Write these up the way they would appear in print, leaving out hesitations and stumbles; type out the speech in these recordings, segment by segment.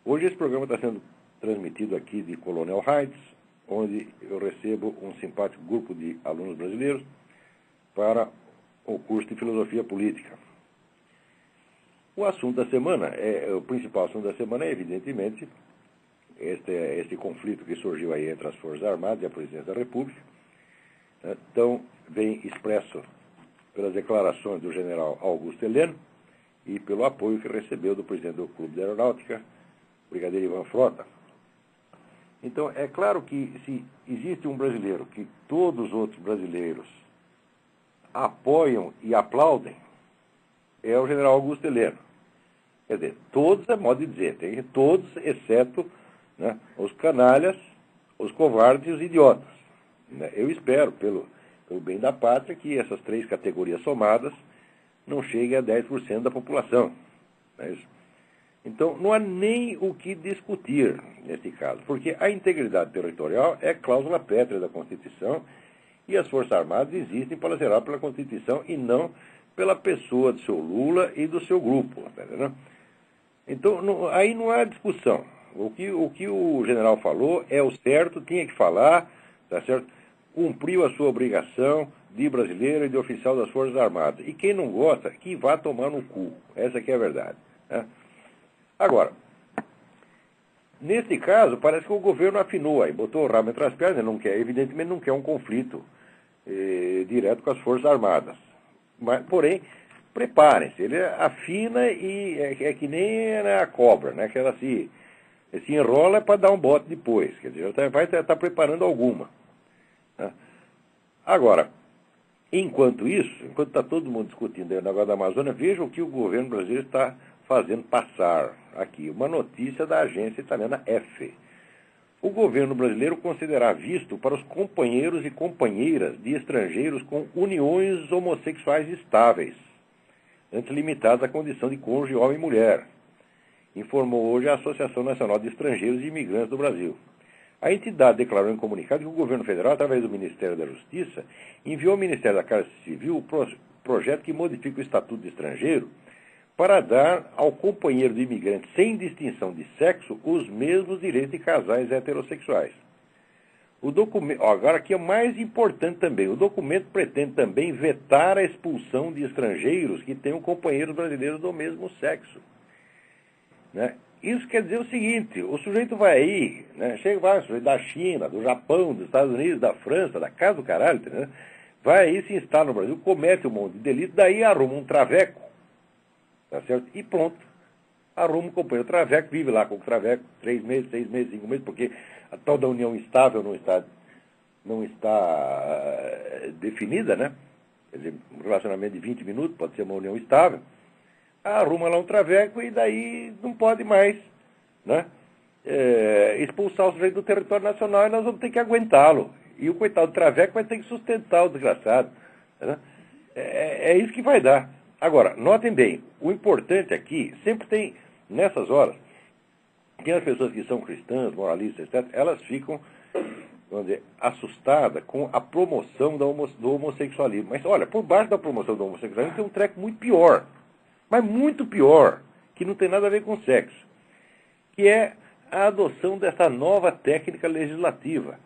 Hoje esse programa está sendo transmitido aqui de Colonial Heights, onde eu recebo um simpático grupo de alunos brasileiros para o curso de Filosofia Política. O assunto da semana, o principal assunto da semana é, evidentemente, este conflito que surgiu aí entre as Forças Armadas e a Presidência da República. Então, vem expresso pelas declarações do general Augusto Heleno e pelo apoio que recebeu do presidente do Clube de Aeronáutica, brigadeiro Ivan Frota. Então, é claro que se existe um brasileiro que todos os outros brasileiros apoiam e aplaudem, é o general Augusto Heleno. Quer dizer, todos é modo de dizer, tem todos, exceto, né, os canalhas, os covardes e os idiotas. Eu espero, pelo bem da pátria, que essas três categorias somadas não cheguem a 10% da população. Não é isso? Então, não há nem o que discutir nesse caso, porque a integridade territorial é cláusula pétrea da Constituição e as Forças Armadas existem para zelar pela Constituição e não pela pessoa do seu Lula e do seu grupo. Tá entendendo? Então, aí não há discussão. O que o general falou é o certo, tinha que falar, tá certo? Cumpriu a sua obrigação de brasileiro e de oficial das Forças Armadas. E quem não gosta, que vá tomar no cu. Essa que é a verdade. Né? Agora, nesse caso, parece que o governo afinou aí, botou o rabo entre as pernas, evidentemente não quer um conflito direto com as Forças Armadas. Mas, porém, preparem-se, ele afina e é que nem a cobra, né? Que ela se enrola para dar um bote depois, quer dizer, vai estar preparando alguma. Né? Agora, enquanto está todo mundo discutindo aí o negócio da Amazônia, veja o que o governo brasileiro está fazendo passar aqui. Uma notícia da agência italiana EFE. O governo brasileiro considerará visto para os companheiros e companheiras de estrangeiros com uniões homossexuais estáveis, antes limitadas à condição de cônjuge homem e mulher, informou hoje a Associação Nacional de Estrangeiros e Imigrantes do Brasil. A entidade declarou em comunicado que o governo federal, através do Ministério da Justiça, enviou ao Ministério da Casa Civil o projeto que modifica o Estatuto de Estrangeiro para dar ao companheiro do imigrante, sem distinção de sexo, os mesmos direitos de casais heterossexuais. O documento, agora aqui é o mais importante também, o documento pretende também vetar a expulsão de estrangeiros que tenham companheiros brasileiros do mesmo sexo. Né? Isso quer dizer o seguinte, o sujeito vai aí, né, vai, o sujeito da China, do Japão, dos Estados Unidos, da França, da casa do caralho, né, vai aí, se instala no Brasil, comete um monte de delito, daí arruma um traveco, tá certo? E pronto, arruma um companheiro traveco, vive lá com o traveco 3 meses, 6 meses, 5 meses, porque a tal da união estável não está definida, né? Quer dizer, um relacionamento de 20 minutos pode ser uma união estável. Arruma lá um traveco e daí não pode mais, né, expulsar o sujeito do território nacional e nós vamos ter que aguentá-lo. E o coitado do traveco vai ter que sustentar o desgraçado. Né? É isso que vai dar. Agora, notem bem, o importante aqui, sempre tem, nessas horas, que as pessoas que são cristãs, moralistas, etc., elas ficam, vamos dizer, assustadas com a promoção do homossexualismo. Mas, olha, por baixo da promoção do homossexualismo tem um treco muito pior. Mas muito pior, que não tem nada a ver com sexo, que é a adoção dessa nova técnica legislativa,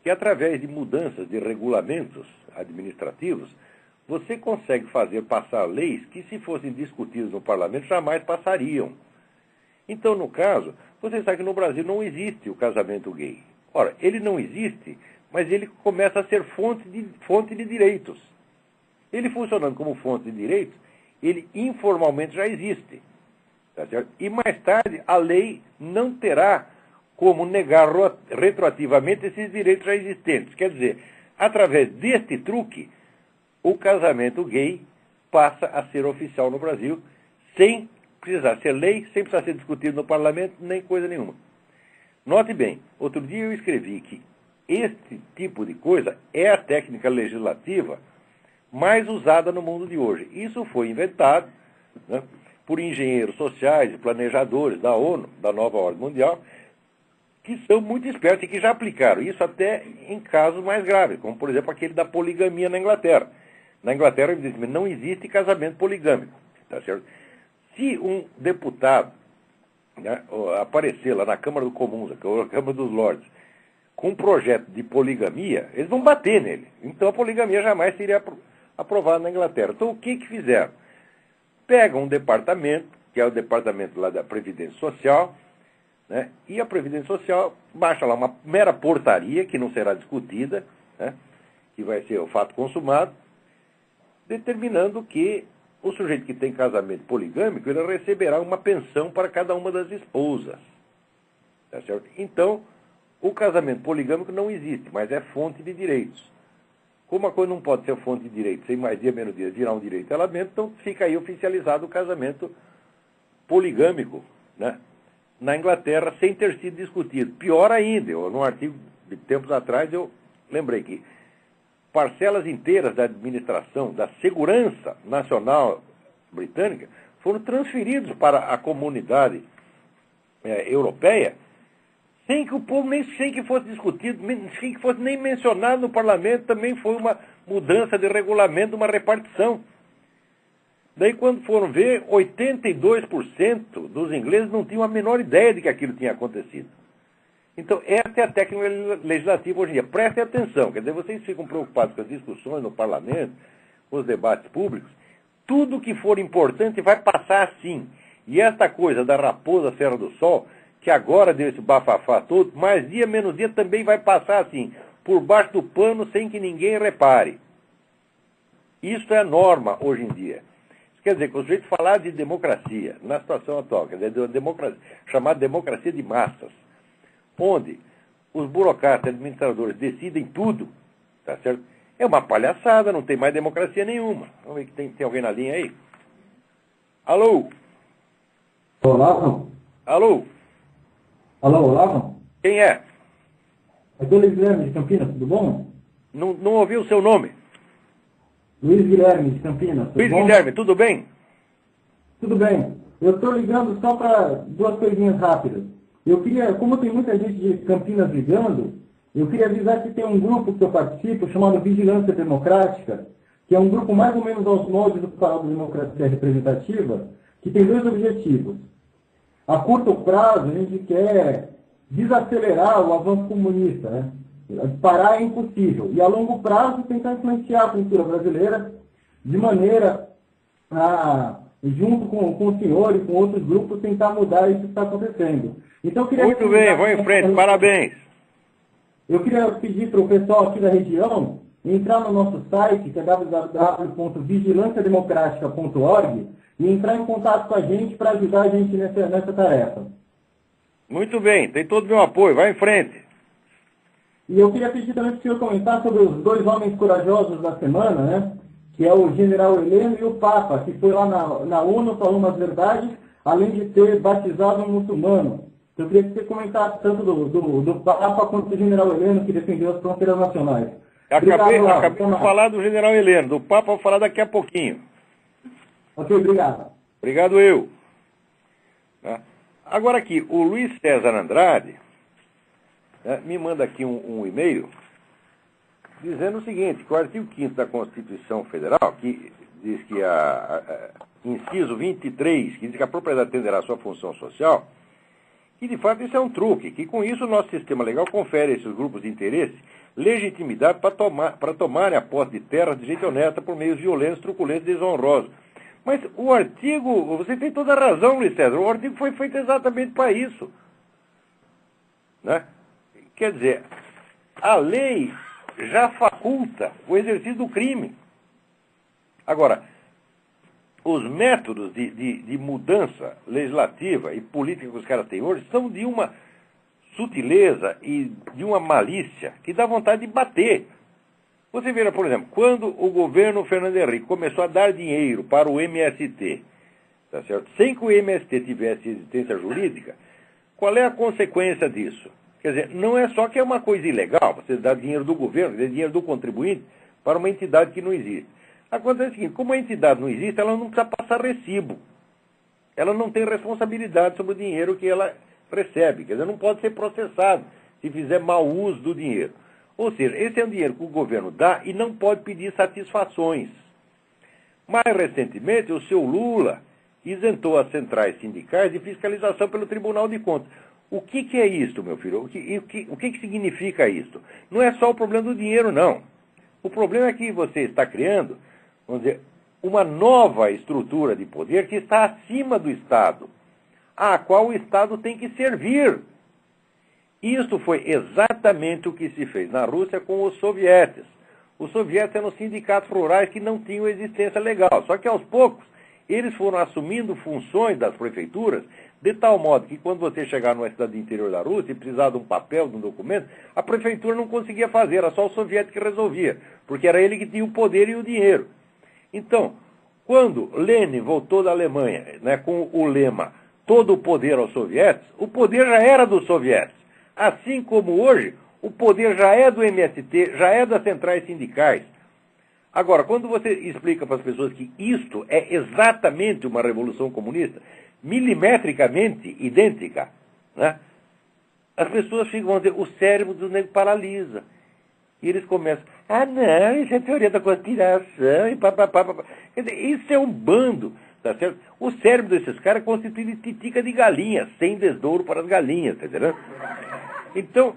que através de mudanças de regulamentos administrativos, você consegue fazer passar leis que, se fossem discutidas no parlamento, jamais passariam. Então, no caso, você sabe que no Brasil não existe o casamento gay. Ora, ele não existe, mas ele começa a ser fonte de direitos. Ele funcionando como fonte de direitos, ele informalmente já existe. Tá certo? E mais tarde, a lei não terá como negar retroativamente esses direitos já existentes. Quer dizer, através deste truque, o casamento gay passa a ser oficial no Brasil, sem precisar ser lei, sem precisar ser discutido no parlamento, nem coisa nenhuma. Note bem, outro dia eu escrevi que este tipo de coisa é a técnica legislativa mais usada no mundo de hoje. Isso foi inventado, né, por engenheiros sociais e planejadores da ONU, da nova ordem mundial, que são muito espertos e que já aplicaram isso até em casos mais graves, como, por exemplo, aquele da poligamia na Inglaterra. Na Inglaterra, evidentemente, não existe casamento poligâmico. Tá certo? Se um deputado né, aparecer lá na Câmara dos Comuns, na Câmara dos Lordes, com um projeto de poligamia, eles vão bater nele. Então a poligamia jamais seria aprovada na Inglaterra. Então o que fizeram? Pegam um departamento, que é o departamento lá da Previdência Social, né, e a Previdência Social baixa lá uma mera portaria, que não será discutida, né, que vai ser o fato consumado, determinando que o sujeito que tem casamento poligâmico, ele receberá uma pensão para cada uma das esposas. Tá certo? Então, o casamento poligâmico não existe, mas é fonte de direitos. Como a coisa não pode ser fonte de direitos, sem mais dia, menos dia, virar um direito de elemento, então fica aí oficializado o casamento poligâmico, né, na Inglaterra, sem ter sido discutido. Pior ainda, num artigo de tempos atrás, eu lembrei que parcelas inteiras da administração, da segurança nacional britânica, foram transferidos para a comunidade europeia, sem que o povo sem que fosse discutido, sem que fosse nem mencionado no parlamento. Também foi uma mudança de regulamento, uma repartição. Daí, quando foram ver, 82% dos ingleses não tinham a menor ideia de que aquilo tinha acontecido. Então, essa é a técnica legislativa hoje em dia. Prestem atenção, quer dizer, vocês ficam preocupados com as discussões no parlamento, com os debates públicos. Tudo que for importante vai passar assim. E esta coisa da raposa Serra do Sol, que agora deu esse bafafá todo, mais dia, menos dia, também vai passar assim, por baixo do pano, sem que ninguém repare. Isso é a norma hoje em dia. Isso quer dizer que o sujeito falar de democracia, na situação atual, quer dizer, de uma democracia, chamada democracia de massas, onde os burocratas e administradores decidem tudo, tá certo? É uma palhaçada, não tem mais democracia nenhuma. Vamos ver que tem alguém na linha aí? Alô? Olavo? Alô? Alô, Olavo? Quem é? Aqui é o Luiz Guilherme de Campinas, tudo bom? Não ouvi o seu nome. Luiz Guilherme de Campinas, tudo Luiz bom? Guilherme, tudo bem? Tudo bem. Eu estou ligando só para duas coisinhas rápidas. Eu queria, como tem muita gente de Campinas ligando, eu queria avisar que tem um grupo que eu participo, chamado Vigilância Democrática, que é um grupo mais ou menos aos moldes do canal da Democracia Representativa, que tem dois objetivos. A curto prazo, a gente quer desacelerar o avanço comunista, né? Parar é impossível. E a longo prazo, tentar influenciar a cultura brasileira de maneira a, junto com o senhor e com outros grupos, tentar mudar isso que está acontecendo. Então, eu queria Muito bem, vão em frente, parabéns. Eu queria pedir para o pessoal aqui da região entrar no nosso site, que é www.vigilanciademocratica.org, e entrar em contato com a gente para ajudar a gente nessa tarefa. Muito bem, tem todo o meu apoio, vai em frente. E eu queria pedir também para o senhor comentar sobre os dois homens corajosos da semana, né? Que é o general Heleno e o Papa, que foi lá na ONU, falou umas verdades, além de ter batizado um muçulmano. Eu queria que você comentasse tanto do Papa quanto do general Heleno, que defendeu as fronteiras nacionais. Acabei de falar do general Heleno, do Papa vou falar daqui a pouquinho. Ok, obrigado. Obrigado eu. Agora aqui, o Luiz César Andrade me manda aqui um e-mail dizendo o seguinte, que o artigo 5º da Constituição Federal, que diz que inciso 23, que diz que a propriedade atenderá à sua função social, que de fato isso é um truque, que com isso o nosso sistema legal confere a esses grupos de interesse legitimidade para tomarem a posse de terras de jeito honesta por meios violentos, truculentos e desonrosos. Mas o artigo, você tem toda a razão, Luiz César, o artigo foi feito exatamente para isso. Né? Quer dizer, a lei já faculta o exercício do crime. Agora, os métodos de mudança legislativa e política que os caras têm hoje são de uma sutileza e de uma malícia que dá vontade de bater. Você vê, por exemplo, quando o governo Fernando Henrique começou a dar dinheiro para o MST, tá certo? Sem que o MST tivesse existência jurídica, qual é a consequência disso? Quer dizer, não é só que é uma coisa ilegal, você dá dinheiro do governo, dinheiro do contribuinte, para uma entidade que não existe. Acontece o seguinte, como a entidade não existe, ela não precisa passar recibo. Ela não tem responsabilidade sobre o dinheiro que ela recebe. Quer dizer, não pode ser processado se fizer mau uso do dinheiro. Ou seja, esse é um dinheiro que o governo dá e não pode pedir satisfações. Mais recentemente, o seu Lula isentou as centrais sindicais de fiscalização pelo Tribunal de Contas. O que é isto, meu filho? O que significa isto? Não é só o problema do dinheiro, não. O problema é que você está criando, vamos dizer, uma nova estrutura de poder que está acima do Estado, à qual o Estado tem que servir. Isto foi exatamente o que se fez na Rússia com os sovietes. Os sovietes eram sindicatos rurais que não tinham existência legal. Só que, aos poucos, eles foram assumindo funções das prefeituras, de tal modo que, quando você chegar numa cidade do interior da Rússia e precisar de um papel, de um documento, a prefeitura não conseguia fazer, era só o soviético que resolvia, porque era ele que tinha o poder e o dinheiro. Então, quando Lenin voltou da Alemanha, né, com o lema todo o poder aos sovietes, o poder já era dos sovietes. Assim como hoje, o poder já é do MST, já é das centrais sindicais. Agora, quando você explica para as pessoas que isto é exatamente uma revolução comunista, milimetricamente idêntica, né, as pessoas ficam, vão dizer, o cérebro do nego paralisa. E eles começam, não, isso é teoria da conspiração, e papapá. Quer dizer, isso é um bando, tá certo? O cérebro desses caras é constituído de titica de galinha, sem desdouro para as galinhas, tá entendendo? Então,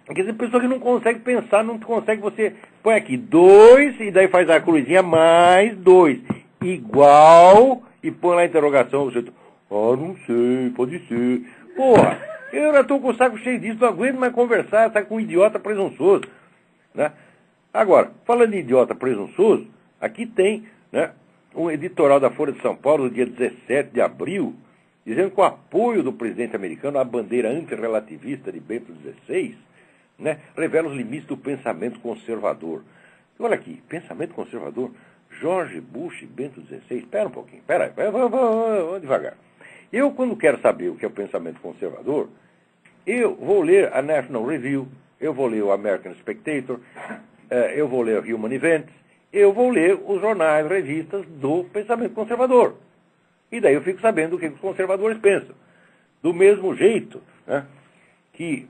quer dizer, pessoa que não consegue pensar, não consegue, você põe aqui 2, e daí faz a cruzinha, mais 2, igual, e põe lá a interrogação, você, não sei, pode ser. Porra, eu já estou com o saco cheio disso, não aguento mais conversar, tá com um idiota presunçoso, né? Agora, falando em idiota presunçoso, aqui tem, né, um editorial da Folha de São Paulo, no dia 17 de abril, dizendo que o apoio do presidente americano à bandeira antirrelativista de Bento XVI, né, revela os limites do pensamento conservador. Olha aqui, pensamento conservador, George Bush e Bento XVI. Espera um pouquinho, espera aí, vamos devagar. Eu, quando quero saber o que é o pensamento conservador, eu vou ler a National Review, eu vou ler o American Spectator, eu vou ler o Human Events, eu vou ler os jornais, revistas do pensamento conservador. E daí eu fico sabendo o que os conservadores pensam. Do mesmo jeito, né, que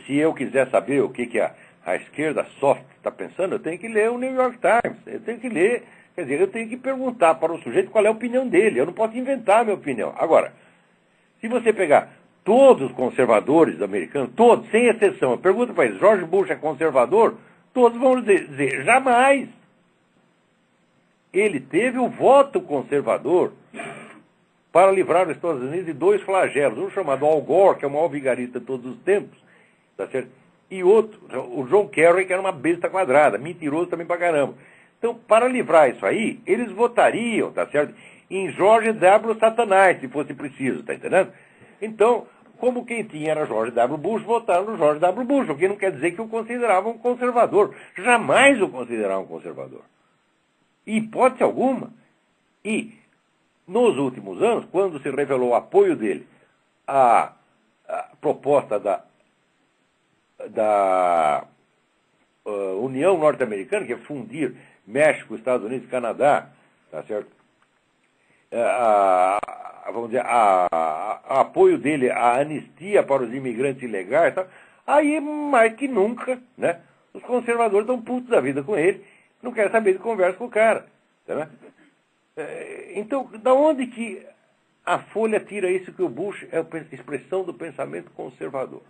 se eu quiser saber o que a esquerda soft está pensando, eu tenho que ler o New York Times, eu tenho que ler, quer dizer, eu tenho que perguntar para o sujeito qual é a opinião dele, eu não posso inventar a minha opinião. Agora, se você pegar todos os conservadores americanos, todos, sem exceção, pergunta para eles, George Bush é conservador? Todos vão dizer, jamais. Ele teve o voto conservador para livrar os Estados Unidos de 2 flagelos, um chamado Al Gore, que é o maior vigarista de todos os tempos, tá certo? E outro, o John Kerry, que era uma besta quadrada, mentiroso também pra caramba. Então, para livrar isso aí, eles votariam, tá certo? Em George W. Satanás, se fosse preciso, tá entendendo? Então, como quem tinha era George W. Bush, votaram no George W. Bush, o que não quer dizer que o consideravam um conservador. Jamais o consideravam um conservador. Em hipótese alguma. E, nos últimos anos, quando se revelou o apoio dele à proposta da União Norte-Americana, que é fundir México, Estados Unidos e Canadá, tá certo? Vamos dizer, apoio dele à anistia para os imigrantes ilegais, tá? Aí, mais que nunca, né, os conservadores estão putos da vida com ele, não querem saber de conversa com o cara. Tá? Então, da onde que a Folha tira isso que o Bush é a expressão do pensamento conservador?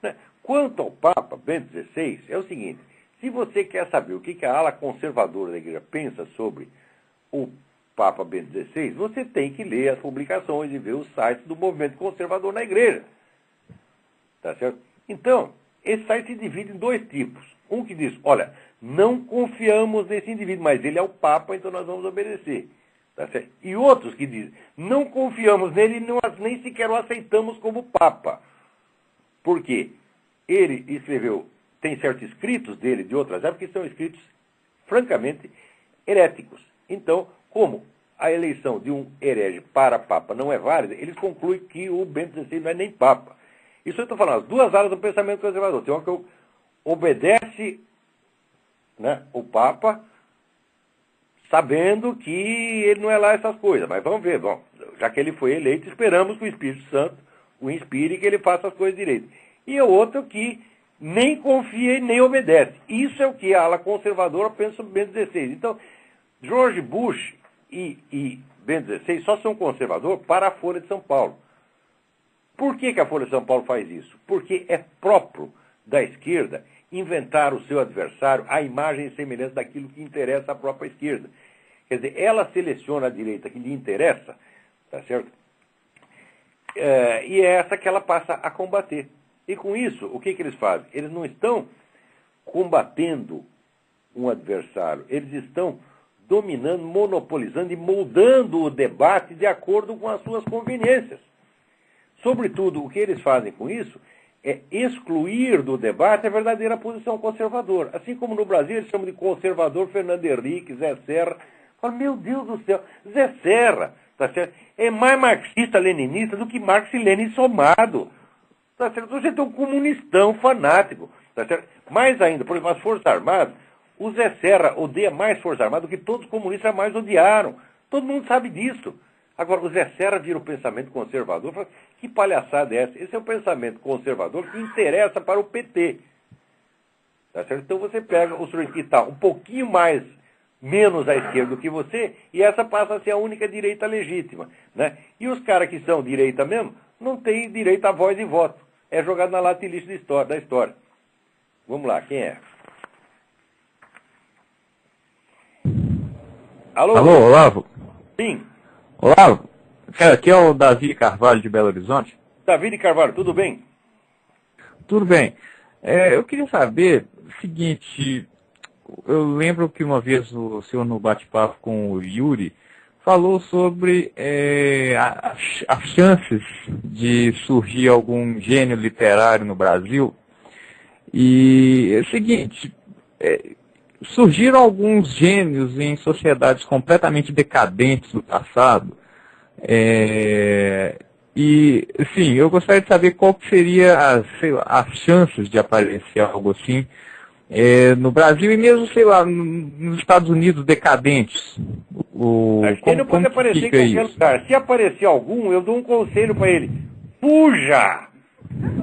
Né? Quanto ao Papa Bento XVI, é o seguinte, se você quer saber o que a ala conservadora da igreja pensa sobre o Papa Bento XVI, você tem que ler as publicações e ver os sites do movimento conservador na igreja. Tá certo? Então, esse site se divide em 2 tipos. Um que diz, olha, não confiamos nesse indivíduo, mas ele é o Papa, então nós vamos obedecer. Tá certo? E outros que dizem, não confiamos nele e nem sequer o aceitamos como Papa. Por quê? Ele escreveu, tem certos escritos dele de outras épocas que são escritos, francamente, heréticos. Então, como a eleição de um herege para Papa não é válida, eles concluem que o Bento XVI não é nem Papa. Isso eu estou falando, as 2 áreas do pensamento conservador. Tem uma que obedece, né, o Papa, sabendo que ele não é lá essas coisas. Mas vamos ver, bom, já que ele foi eleito, esperamos que o Espírito Santo o inspire e que ele faça as coisas direito. E o outro que nem confia e nem obedece. Isso é o que a ala conservadora pensa sobre Bento XVI. Então, George Bush e Bento XVI, só são conservador para a Folha de São Paulo. Por que a Folha de São Paulo faz isso? Porque é próprio da esquerda inventar o seu adversário à imagem e semelhança daquilo que interessa à própria esquerda. Quer dizer, ela seleciona a direita que lhe interessa, tá certo? E é essa que ela passa a combater. E com isso, o que eles fazem? Eles não estão combatendo um adversário, eles estão dominando, monopolizando e moldando o debate de acordo com as suas conveniências. Sobretudo, o que eles fazem com isso é excluir do debate a verdadeira posição conservadora. Assim como no Brasil eles chamam de conservador Fernando Henrique, Zé Serra. Fala, meu Deus do céu, Zé Serra, tá certo? É mais marxista-leninista do que Marx e Lenin somado. Tá certo? Você é um comunistão fanático. Tá certo? Mais ainda, por exemplo, as Forças Armadas, o Zé Serra odeia mais Forças Armadas do que todos os comunistas jamais odiaram. Todo mundo sabe disso. Agora, o Zé Serra vira o pensamento conservador. Fala, que palhaçada é essa? Esse é o pensamento conservador que interessa para o PT. Tá certo? Então você pega o sujeito que está um pouquinho menos à esquerda do que você, e essa passa a ser a única direita legítima. Né? E os caras que são direita mesmo, não têm direito a voz e voto. É jogado na lata e lixo da história. Vamos lá, quem é? Alô? Alô, Olavo? Sim. Olavo, aqui é o Davi Carvalho de Belo Horizonte. Davi de Carvalho, tudo bem? Tudo bem. Eu queria saber o seguinte, eu lembro que uma vez o senhor no bate-papo com o Yuri falou sobre as chances de surgir algum gênio literário no Brasil. E é o seguinte, surgiram alguns gênios em sociedades completamente decadentes do passado. E, assim, eu gostaria de saber qual que seria as chances de aparecer algo assim no Brasil e mesmo, sei lá, nos Estados Unidos decadentes. Acho que ele não pode aparecer em qualquer lugar. Se aparecer algum, eu dou um conselho para ele. Fuja!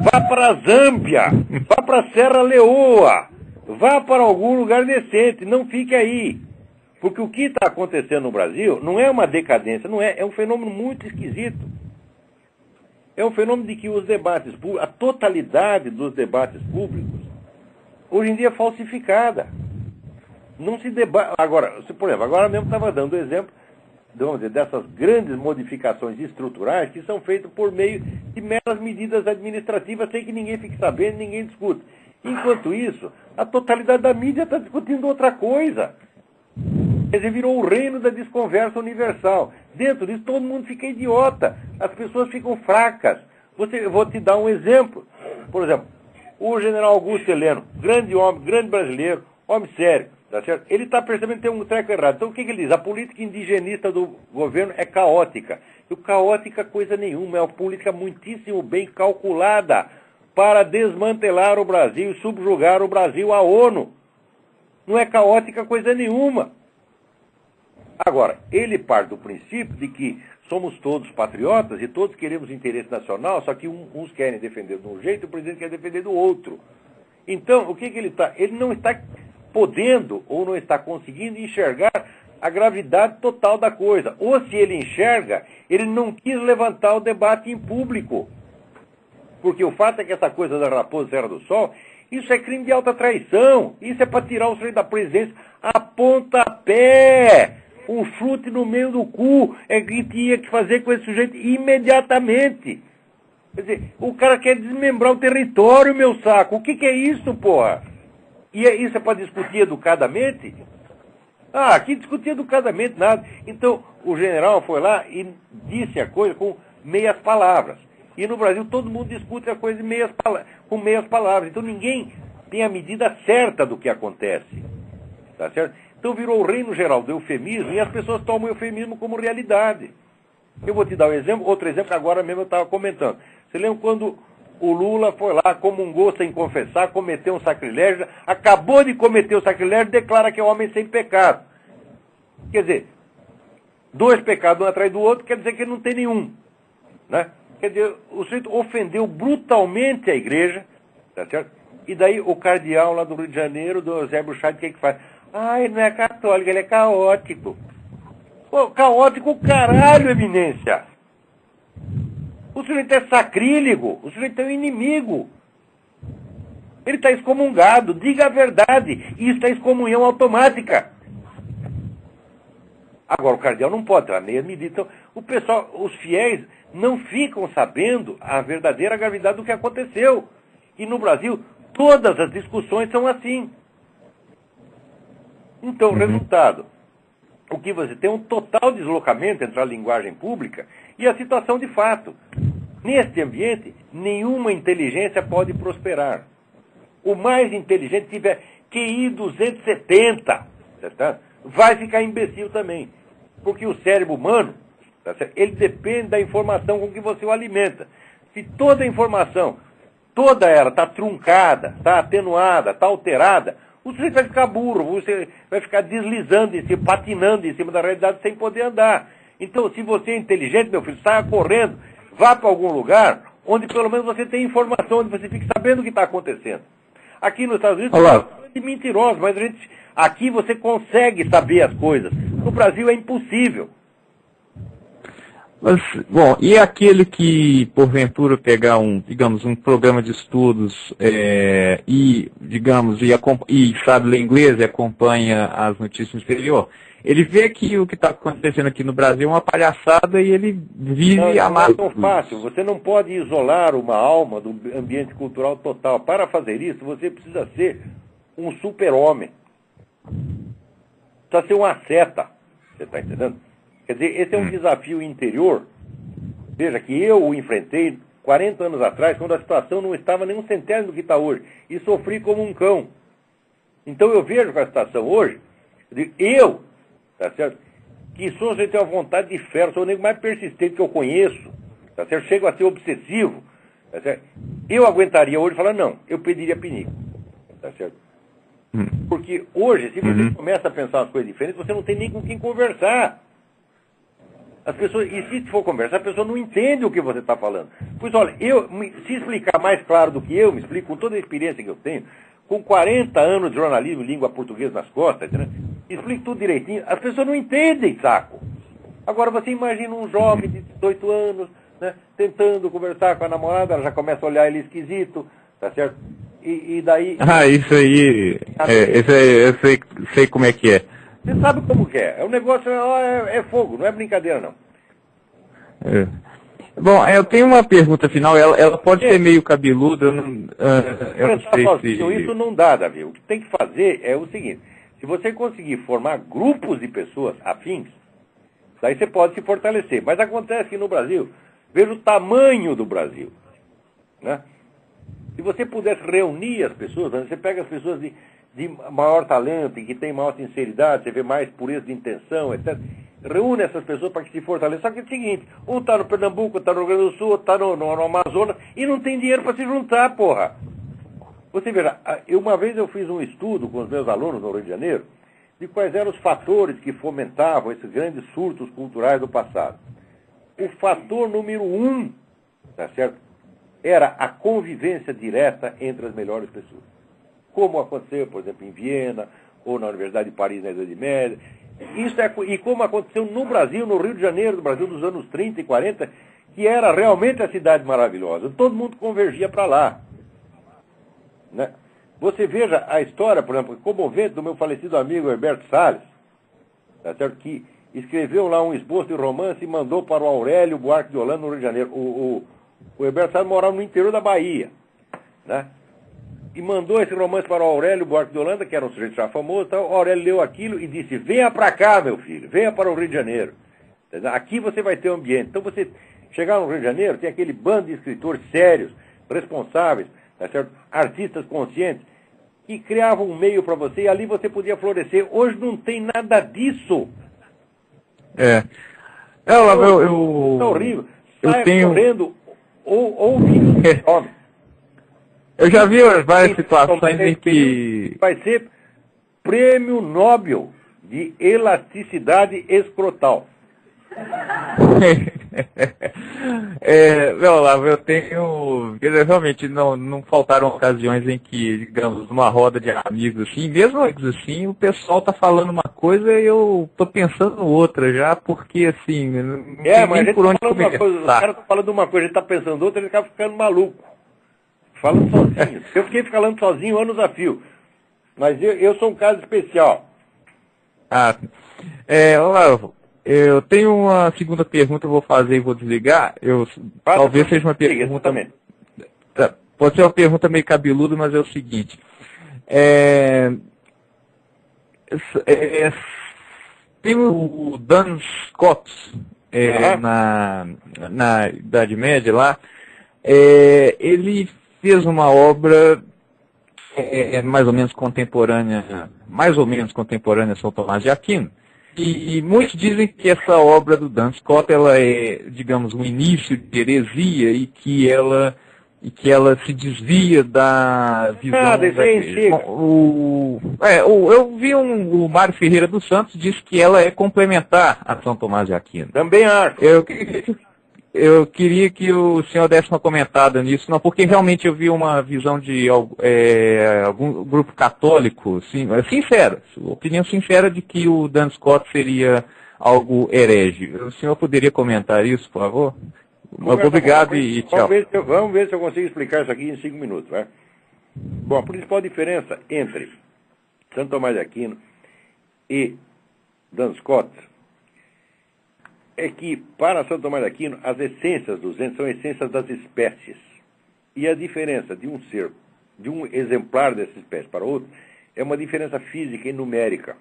Vá para a Zâmbia! Vá para a Serra Leoa! Vá para algum lugar decente, não fique aí. Porque o que está acontecendo no Brasil não é uma decadência, é um fenômeno muito esquisito. É um fenômeno de que os debates públicos, a totalidade dos debates públicos, hoje em dia é falsificada. Não se debate. Agora, por exemplo, agora mesmo estava dando exemplo, vamos dizer, dessas grandes modificações estruturais que são feitas por meio de meras medidas administrativas sem que ninguém fique sabendo, ninguém discute. Enquanto isso, a totalidade da mídia está discutindo outra coisa. Quer dizer, virou o reino da desconversa universal. Dentro disso, todo mundo fica idiota. As pessoas ficam fracas. Eu vou te dar um exemplo. Por exemplo, o general Augusto Heleno, grande homem, grande brasileiro, homem sério, tá certo? Ele está percebendo que tem um treco errado. Então, o que ele diz? A política indigenista do governo é caótica. E o caótica coisa nenhuma, é uma política muitíssimo bem calculada para desmantelar o Brasil e subjugar o Brasil à ONU. Não é caótica coisa nenhuma. Agora, ele parte do princípio de que somos todos patriotas e todos queremos interesse nacional, só que uns querem defender de um jeito e o presidente quer defender do outro. Então, o que ele está? Ele não está podendo ou não está conseguindo enxergar a gravidade total da coisa. Ou se ele enxerga, ele não quis levantar o debate em público. Porque o fato é que essa coisa da Raposa Serra do Sol, isso é crime de alta traição. Isso é para tirar o sujeito da presidência a pontapé. Um chute no meio do cu é que tinha que fazer com esse sujeito imediatamente. Quer dizer, o cara quer desmembrar o território, meu saco. O que é isso, porra? E isso é para discutir educadamente? Ah, aqui discutir educadamente nada. Então, o general foi lá e disse a coisa com meias palavras. E no Brasil todo mundo discute a coisa com meias palavras. Então ninguém tem a medida certa do que acontece. Tá certo? Então virou o reino geral do eufemismo e as pessoas tomam o eufemismo como realidade. Eu vou te dar um exemplo, outro exemplo que agora mesmo eu estava comentando. Você lembra quando o Lula foi lá, comungou sem confessar, cometeu um sacrilégio, acabou de cometer o sacrilégio, declara que é homem sem pecado. Quer dizer, dois pecados um atrás do outro, quer dizer que ele não tem nenhum. Né? Quer dizer, o sujeito ofendeu brutalmente a igreja, tá certo? E daí o cardeal lá do Rio de Janeiro, do Zé Bruchard, o que faz? Ah, ele não é católico, ele é caótico. Pô, caótico caralho, eminência. O sujeito é sacrílego, o sujeito é um inimigo. Ele está excomungado, diga a verdade. Isso é excomunhão automática. Agora, o cardeal não pode ter a mesma medida. Então, o pessoal, os fiéis, não ficam sabendo a verdadeira gravidade do que aconteceu. E no Brasil, todas as discussões são assim. Então, resultado, o que você tem é um total deslocamento entre a linguagem pública e a situação de fato. Neste ambiente, nenhuma inteligência pode prosperar. O mais inteligente tiver QI 270, tá? Vai ficar imbecil também. Porque o cérebro humano, tá certo? Ele depende da informação com que você o alimenta. Se toda a informação, toda ela está truncada, está atenuada, está alterada, o sujeito vai ficar burro, você vai ficar deslizando em cima, patinando em cima da realidade sem poder andar. Então, se você é inteligente, meu filho, saia correndo, vá para algum lugar onde pelo menos você tem informação, onde você fique sabendo o que está acontecendo. Aqui nos Estados Unidos, é de mentirosos, mas aqui você consegue saber as coisas. No Brasil é impossível. Mas, bom, e aquele que, porventura, pegar digamos, um programa de estudos e sabe ler inglês e acompanha as notícias no exterior, ele vê que o que está acontecendo aqui no Brasil é uma palhaçada e ele vive amado. Não é tão fácil. Você não pode isolar uma alma do ambiente cultural total. Para fazer isso, você precisa ser um super-homem. Precisa ser uma seta. Você está entendendo? Quer dizer, esse é um desafio interior. Veja que eu o enfrentei 40 anos atrás, quando a situação não estava nem um centésimo do que está hoje. E sofri como um cão. Então eu vejo com a situação hoje, tá certo? Que sou gente tem uma vontade de ferro, sou o nego mais persistente que eu conheço, tá certo? Chego a ser obsessivo, tá certo? Eu aguentaria hoje falar, não, eu pediria pinico, tá certo? Porque hoje, se você começa a pensar umas coisas diferentes, você não tem nem com quem conversar. As pessoas, e se for conversar, a pessoa não entende o que você está falando. Pois olha, se explicar mais claro do que eu me explico, com toda a experiência que eu tenho, com 40 anos de jornalismo em língua portuguesa nas costas, né? Explico tudo direitinho, as pessoas não entendem, saco. Agora você imagina um jovem de 18 anos, né, tentando conversar com a namorada, ela já começa a olhar ele esquisito, tá certo? E daí... isso aí, eu sei como é que é. Você sabe como que é. O negócio é fogo, não é brincadeira, não. Bom, eu tenho uma pergunta final. Ela pode ser meio cabeluda. Eu não sei sozinho, isso não dá, Davi. O que tem que fazer é o seguinte. Se você conseguir formar grupos de pessoas afins, daí você pode se fortalecer. Mas acontece que no Brasil, veja o tamanho do Brasil, né? Se você pudesse reunir as pessoas, você pega as pessoas de maior talento e que tem maior sinceridade, você vê mais pureza de intenção, etc. Reúne essas pessoas para que se fortaleçam. Só que é o seguinte, um está no Pernambuco, está no Rio Grande do Sul, está no Amazonas e não tem dinheiro para se juntar, porra. Você veja, uma vez eu fiz um estudo com os meus alunos no Rio de Janeiro de quais eram os fatores que fomentavam esses grandes surtos culturais do passado. O fator número 1, tá certo? Era a convivência direta entre as melhores pessoas. Como aconteceu, por exemplo, em Viena, ou na Universidade de Paris na Idade Média. E como aconteceu no Brasil, no Rio de Janeiro, no Brasil dos anos 30 e 40, que era realmente a cidade maravilhosa. Todo mundo convergia para lá. Né? Você veja a história, por exemplo, comovente do meu falecido amigo Herberto Salles, tá certo? Que escreveu lá um esboço de romance e mandou para o Aurélio Buarque de Holanda, no Rio de Janeiro. O Herberto Salles morava no interior da Bahia, né? E mandou esse romance para o Aurélio Buarque de Holanda, que era um sujeito já famoso. Então, o Aurélio leu aquilo e disse, venha para cá, meu filho, venha para o Rio de Janeiro. Aqui você vai ter um ambiente. Então, você chegar no Rio de Janeiro, tem aquele bando de escritores sérios, responsáveis, tá certo? Artistas conscientes, que criavam um meio para você e ali você podia florescer. Hoje não tem nada disso. Tá horrível. Saia correndo ou homem. Eu já vi várias situações em que... Vai ser prêmio Nobel de elasticidade escrotal. Meu Olavo, eu tenho. Realmente não faltaram ocasiões em que, digamos, numa roda de amigos assim, mesmo assim, o pessoal tá falando uma coisa e eu tô pensando outra já, porque assim, não tem Mas a nem gente por tá onde falando uma coisa, os começar. caras estão falando uma coisa, a gente tá pensando outra, ele acaba ficando maluco. Falando sozinho. Eu fiquei falando sozinho anos a fio. Mas eu sou um caso especial. Olavo, eu tenho uma segunda pergunta, eu vou fazer e vou desligar. Talvez seja uma pergunta. Pode ser uma pergunta meio cabeluda, mas é o seguinte. Tem o Duns Scotus na Idade Média lá. Ele fez uma obra mais ou menos contemporânea a São Tomás de Aquino. E muitos dizem que essa obra do Duns Scotus ela é, digamos, um início de heresia e que ela se desvia da visão da igreja. Eu vi o Mário Ferreira dos Santos diz que ela é complementar a São Tomás de Aquino. Também acho. Eu queria que o senhor desse uma comentada nisso, não, porque realmente eu vi uma visão de algum grupo católico, sincera, opinião sincera de que o Duns Scotus seria algo herege. O senhor poderia comentar isso, por favor? Obrigado e tchau. Vamos ver se eu consigo explicar isso aqui em 5 minutos. Né? Bom, a principal diferença entre Santo Tomás de Aquino e Duns Scotus é que, para Santo Tomás de Aquino, as essências dos entes são essências das espécies. E a diferença de um ser, de um exemplar dessa espécie para outro, é uma diferença física e numérica.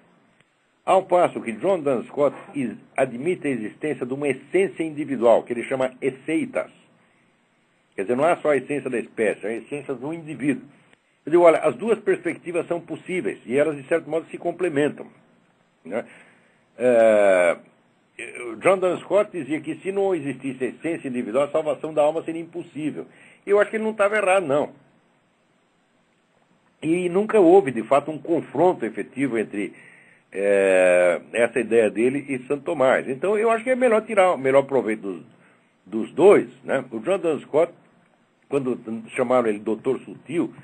Ao passo que John Duns Scotus admite a existência de uma essência individual, que ele chama esseitas. Quer dizer, não é só a essência da espécie, é a essência do indivíduo. Eu digo, olha, as duas perspectivas são possíveis, e elas, de certo modo, se complementam. Né? John Duns Scotus dizia que se não existisse a essência individual, a salvação da alma seria impossível. E eu acho que ele não estava errado, não. E nunca houve, de fato, um confronto efetivo entre essa ideia dele e Santo Tomás. Então, eu acho que é melhor tirar o melhor proveito dos dois. Né? O John Duns Scotus, quando chamaram ele Doutor Sutil,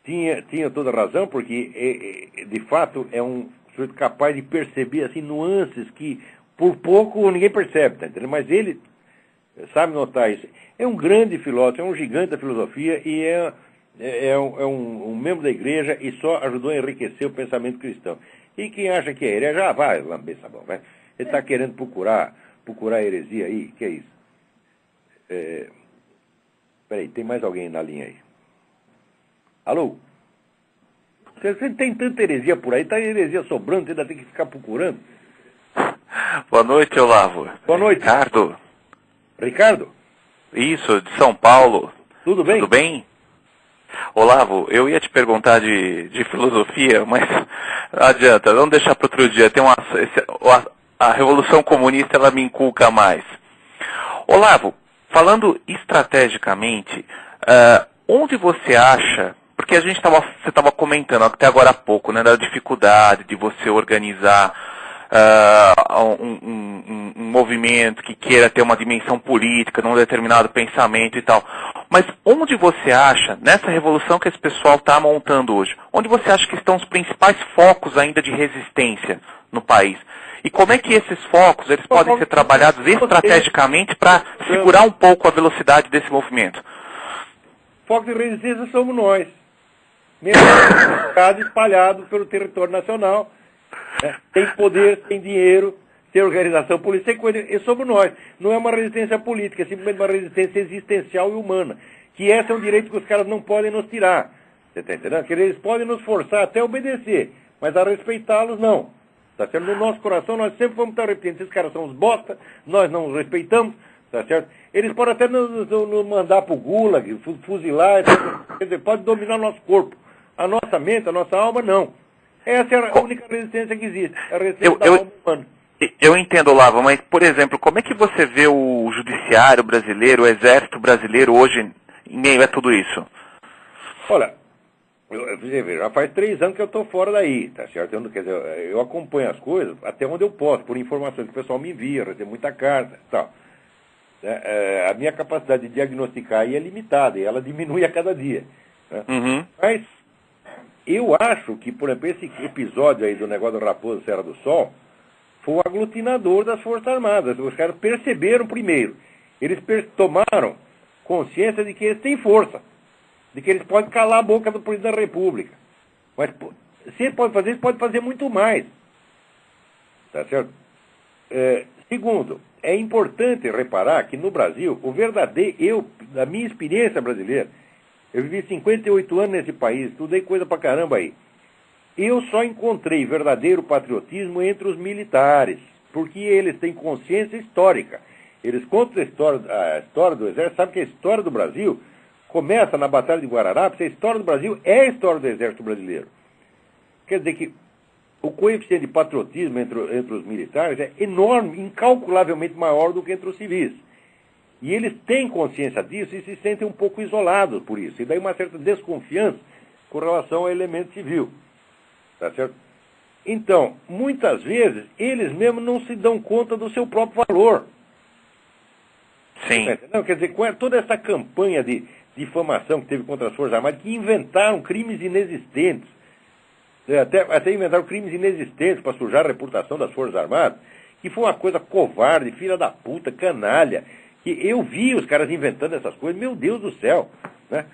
tinha toda razão, porque, de fato, é um sujeito capaz de perceber assim, nuances que, por pouco, ninguém percebe. Tá entendendo? Mas ele sabe notar isso. É um grande filósofo, é um gigante da filosofia e é um membro da igreja e só ajudou a enriquecer o pensamento cristão. E quem acha que é herege, já vai lamber sabão, vai. Ele está querendo procurar heresia aí, que é isso? Peraí, tem mais alguém na linha aí? Alô? Você tem tanta heresia por aí, tá heresia sobrando, você ainda tem que ficar procurando. Boa noite, Olavo. Boa noite. Ricardo. Ricardo? Isso, de São Paulo. Tudo bem? Tudo bem? Olavo, eu ia te perguntar de filosofia, mas não adianta, vamos deixar para outro dia. A Revolução Comunista, ela me inculca mais. Olavo, falando estrategicamente, onde você acha, porque você estava comentando até agora há pouco, né, da dificuldade de você organizar um movimento que queira ter uma dimensão política num determinado pensamento e tal. Mas onde você acha, nessa revolução que esse pessoal está montando hoje, onde você acha que estão os principais focos ainda de resistência no país? E como é que esses focos eles podem ser trabalhados estrategicamente para segurar um pouco a velocidade desse movimento? Foco de resistência somos nós. Mesmo espalhado pelo território nacional. Tem poder, tem dinheiro, tem organização política, tem coisa, e somos nós. Não é uma resistência política, é simplesmente uma resistência existencial e humana. Que esse é um direito que os caras não podem nos tirar. Você está entendendo? Que eles podem nos forçar até a obedecer, mas a respeitá-los não. Tá certo? No nosso coração nós sempre vamos estar repetindo, esses caras são uns bosta, nós não os respeitamos, tá certo? Eles podem até nos mandar pro gulag, fuzilar, quer dizer, pode dominar o nosso corpo. A nossa mente, a nossa alma, não. Essa é a única resistência que existe, a resistência da alma humana. Eu entendo, Olavo, mas, por exemplo, como é que você vê o judiciário brasileiro, o exército brasileiro hoje em meio a tudo isso? Olha, já faz 3 anos que eu estou fora daí, tá certo? Eu acompanho as coisas até onde eu posso, por informações que o pessoal me envia, recebo muita carta e tal. A minha capacidade de diagnosticar aí é limitada, e ela diminui a cada dia. Né? Uhum. Mas eu acho que, por exemplo, esse episódio aí do negócio do Raposo Serra do Sol foi o aglutinador das Forças Armadas. Os caras perceberam primeiro. Eles tomaram consciência de que eles têm força, de que eles podem calar a boca do presidente da República. Mas se eles podem fazer, eles podem fazer muito mais. Tá certo? Segundo, é importante reparar que no Brasil, da minha experiência brasileira, eu vivi 58 anos nesse país, estudei coisa pra caramba aí. Eu só encontrei verdadeiro patriotismo entre os militares, porque eles têm consciência histórica. Eles contam a história do Exército, sabe que a história do Brasil começa na Batalha de Guararapes, a história do Brasil é a história do Exército Brasileiro. Quer dizer que o coeficiente de patriotismo entre os militares é enorme, incalculavelmente maior do que entre os civis. E eles têm consciência disso e se sentem um pouco isolados por isso. E daí uma certa desconfiança com relação ao elemento civil. Tá certo? Então, muitas vezes, eles mesmos não se dão conta do seu próprio valor. Sim. Não, quer dizer, com toda essa campanha de difamação que teve contra as Forças Armadas, que inventaram crimes inexistentes, até inventaram crimes inexistentes para sujar a reputação das Forças Armadas, que foi uma coisa covarde, filha da puta, canalha, que eu vi os caras inventando essas coisas, meu Deus do céu, né?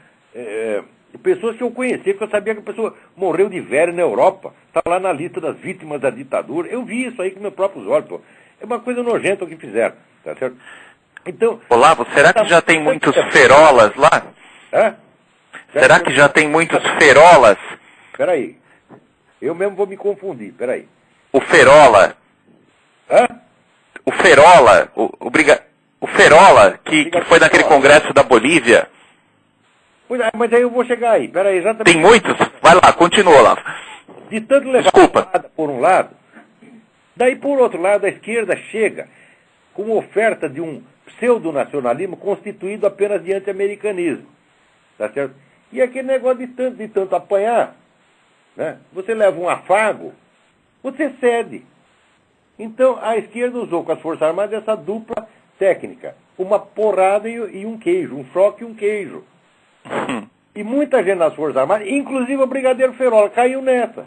Pessoas que eu conhecia, que eu sabia que a pessoa morreu de velho na Europa, está lá na lista das vítimas da ditadura, eu vi isso aí com meus próprios olhos, pô. É uma coisa nojenta o que fizeram, tá certo? Então, Olavo, será que já tem muitos ferolas lá? Hã? Será que já tem muitos ferolas? Peraí. Eu mesmo vou me confundir, peraí. O ferola. Hã? O ferola. O ferola, que foi naquele congresso da Bolívia. Pois é, mas aí eu vou chegar aí, peraí, exatamente. Tem muitos? Vai lá, continua, Olavo. De tanto levar porrada por um lado, daí por outro lado a esquerda chega com oferta de um pseudo-nacionalismo constituído apenas de anti-americanismo. Tá certo? E aquele negócio de tanto apanhar, né? Você leva um afago, você cede. Então a esquerda usou com as Forças Armadas essa dupla técnica. Uma porrada e um queijo, um choque e um queijo. E muita gente nas Forças Armadas, inclusive o Brigadeiro Ferola, caiu nessa.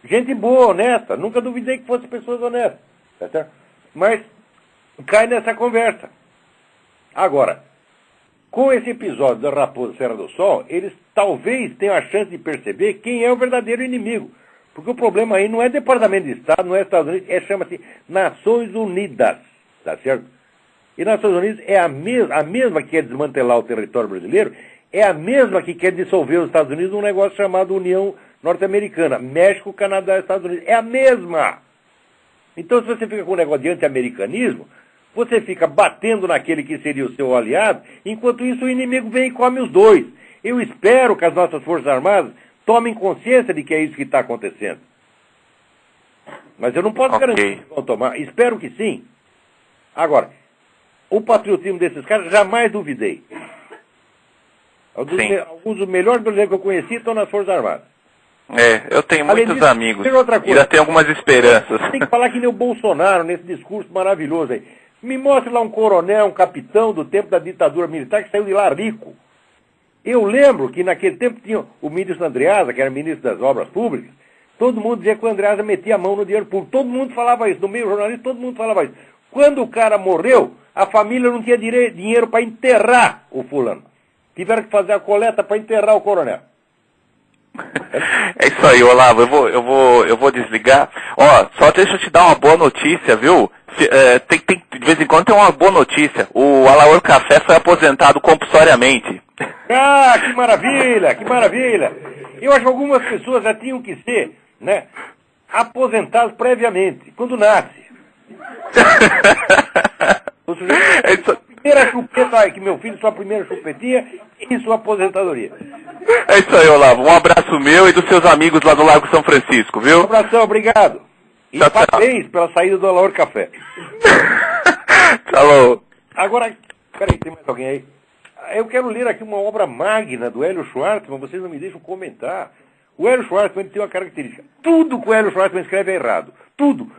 Gente boa, honesta, nunca duvidei que fossem pessoas honestas. Tá certo? Mas cai nessa conversa. Agora, com esse episódio da Raposa Serra do Sol, eles talvez tenham a chance de perceber quem é o verdadeiro inimigo. Porque o problema aí não é Departamento de Estado, não é Estados Unidos, chama-se Nações Unidas. Tá certo? E Nações Unidas é a mesma que quer desmantelar o território brasileiro, é a mesma que quer dissolver os Estados Unidos num negócio chamado União Norte-Americana. México, Canadá e Estados Unidos. É a mesma. Então, se você fica com um negócio de anti-americanismo, você fica batendo naquele que seria o seu aliado, enquanto isso o inimigo vem e come os dois. Eu espero que as nossas Forças Armadas tomem consciência de que é isso que está acontecendo. Mas eu não posso garantir que vão tomar. Espero que sim. Agora, o patriotismo desses caras jamais duvidei. Alguns dos melhores brasileiros que eu conheci estão nas Forças Armadas. Eu tenho muitos amigos. Outra coisa, ainda tenho algumas esperanças. Tem que falar que nem o Bolsonaro nesse discurso maravilhoso aí. Me mostre lá um coronel, um capitão do tempo da ditadura militar que saiu de lá rico. Eu lembro que naquele tempo tinha o ministro Andreasa, que era ministro das Obras Públicas, todo mundo dizia que o Andreasa metia a mão no dinheiro público. Todo mundo falava isso. No meio jornalista, todo mundo falava isso. Quando o cara morreu, a família não tinha dinheiro para enterrar o fulano. Tiveram que fazer a coleta para enterrar o coronel. É isso aí, Olavo. Eu vou desligar. Ó, só deixa eu te dar uma boa notícia, viu? De vez em quando tem uma boa notícia. O Alaor Café foi aposentado compulsoriamente. Ah, que maravilha, que maravilha. Eu acho que algumas pessoas já tinham que ser, né, aposentados previamente, quando nasce. Primeira chupeta, que meu filho, sua primeira chupetinha e sua aposentadoria. É isso aí, Olavo. Um abraço meu e dos seus amigos lá do Largo São Francisco, viu? Um abração, obrigado. E tchau, parabéns pela saída do Alaor Café. Falou. Agora, peraí, tem mais alguém aí? Eu quero ler aqui uma obra magna do Hélio Schwartzman, vocês não me deixam comentar. O Hélio Schwartzman tem uma característica. Tudo que o Hélio Schwartzman escreve é errado. Tudo.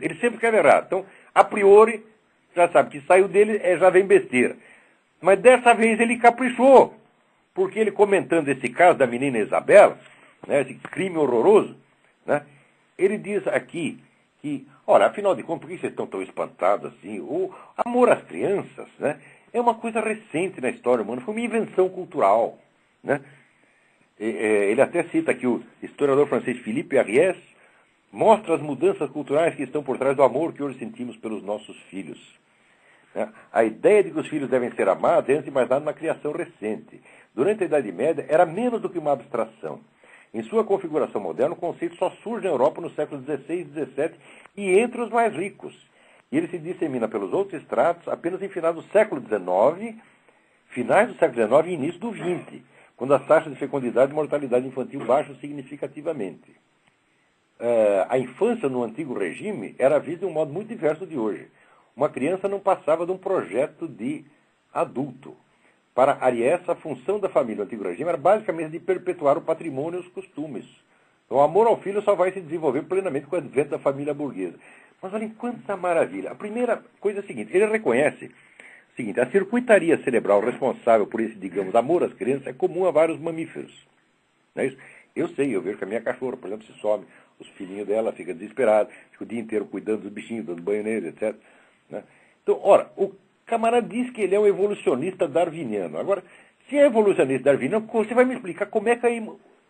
Ele sempre escreve errado. Então, a priori, já sabe que saiu dele, já vem besteira. Mas dessa vez ele caprichou, porque ele comentando esse caso da menina Isabela, né, esse crime horroroso, né, ele diz aqui que, ora, afinal de contas, por que vocês estão tão espantados assim? O amor às crianças, né, é uma coisa recente na história humana, foi uma invenção cultural, né? Ele até cita aqui o historiador francês Philippe Ariès, mostra as mudanças culturais que estão por trás do amor que hoje sentimos pelos nossos filhos. A ideia de que os filhos devem ser amados é, antes de mais nada, uma criação recente. Durante a Idade Média, era menos do que uma abstração. Em sua configuração moderna, o conceito só surge na Europa nos séculos XVI e XVII e entre os mais ricos. E ele se dissemina pelos outros estratos apenas em finais do século XIX e início do XX, quando as taxas de fecundidade e mortalidade infantil baixam significativamente. A infância no antigo regime era vista de um modo muito diverso de hoje. Uma criança não passava de um projeto de adulto. Para Ariès, a função da família no antigo regime era basicamente de perpetuar o patrimônio e os costumes. Então, o amor ao filho só vai se desenvolver plenamente com o advento da família burguesa. Mas olhem quanta maravilha. A primeira coisa é a seguinte, ele reconhece o seguinte: a circuitaria cerebral responsável por esse, digamos, amor às crianças é comum a vários mamíferos. Não é isso? Eu sei, eu vejo que a minha cachorra, por exemplo, se some, os filhinhos dela ficam desesperados, fica o dia inteiro cuidando dos bichinhos, dando banho neles, etc. Né? Então, ora, o camarada diz que ele é um evolucionista darwiniano. Agora, se é evolucionista darwiniano, você vai me explicar como é que é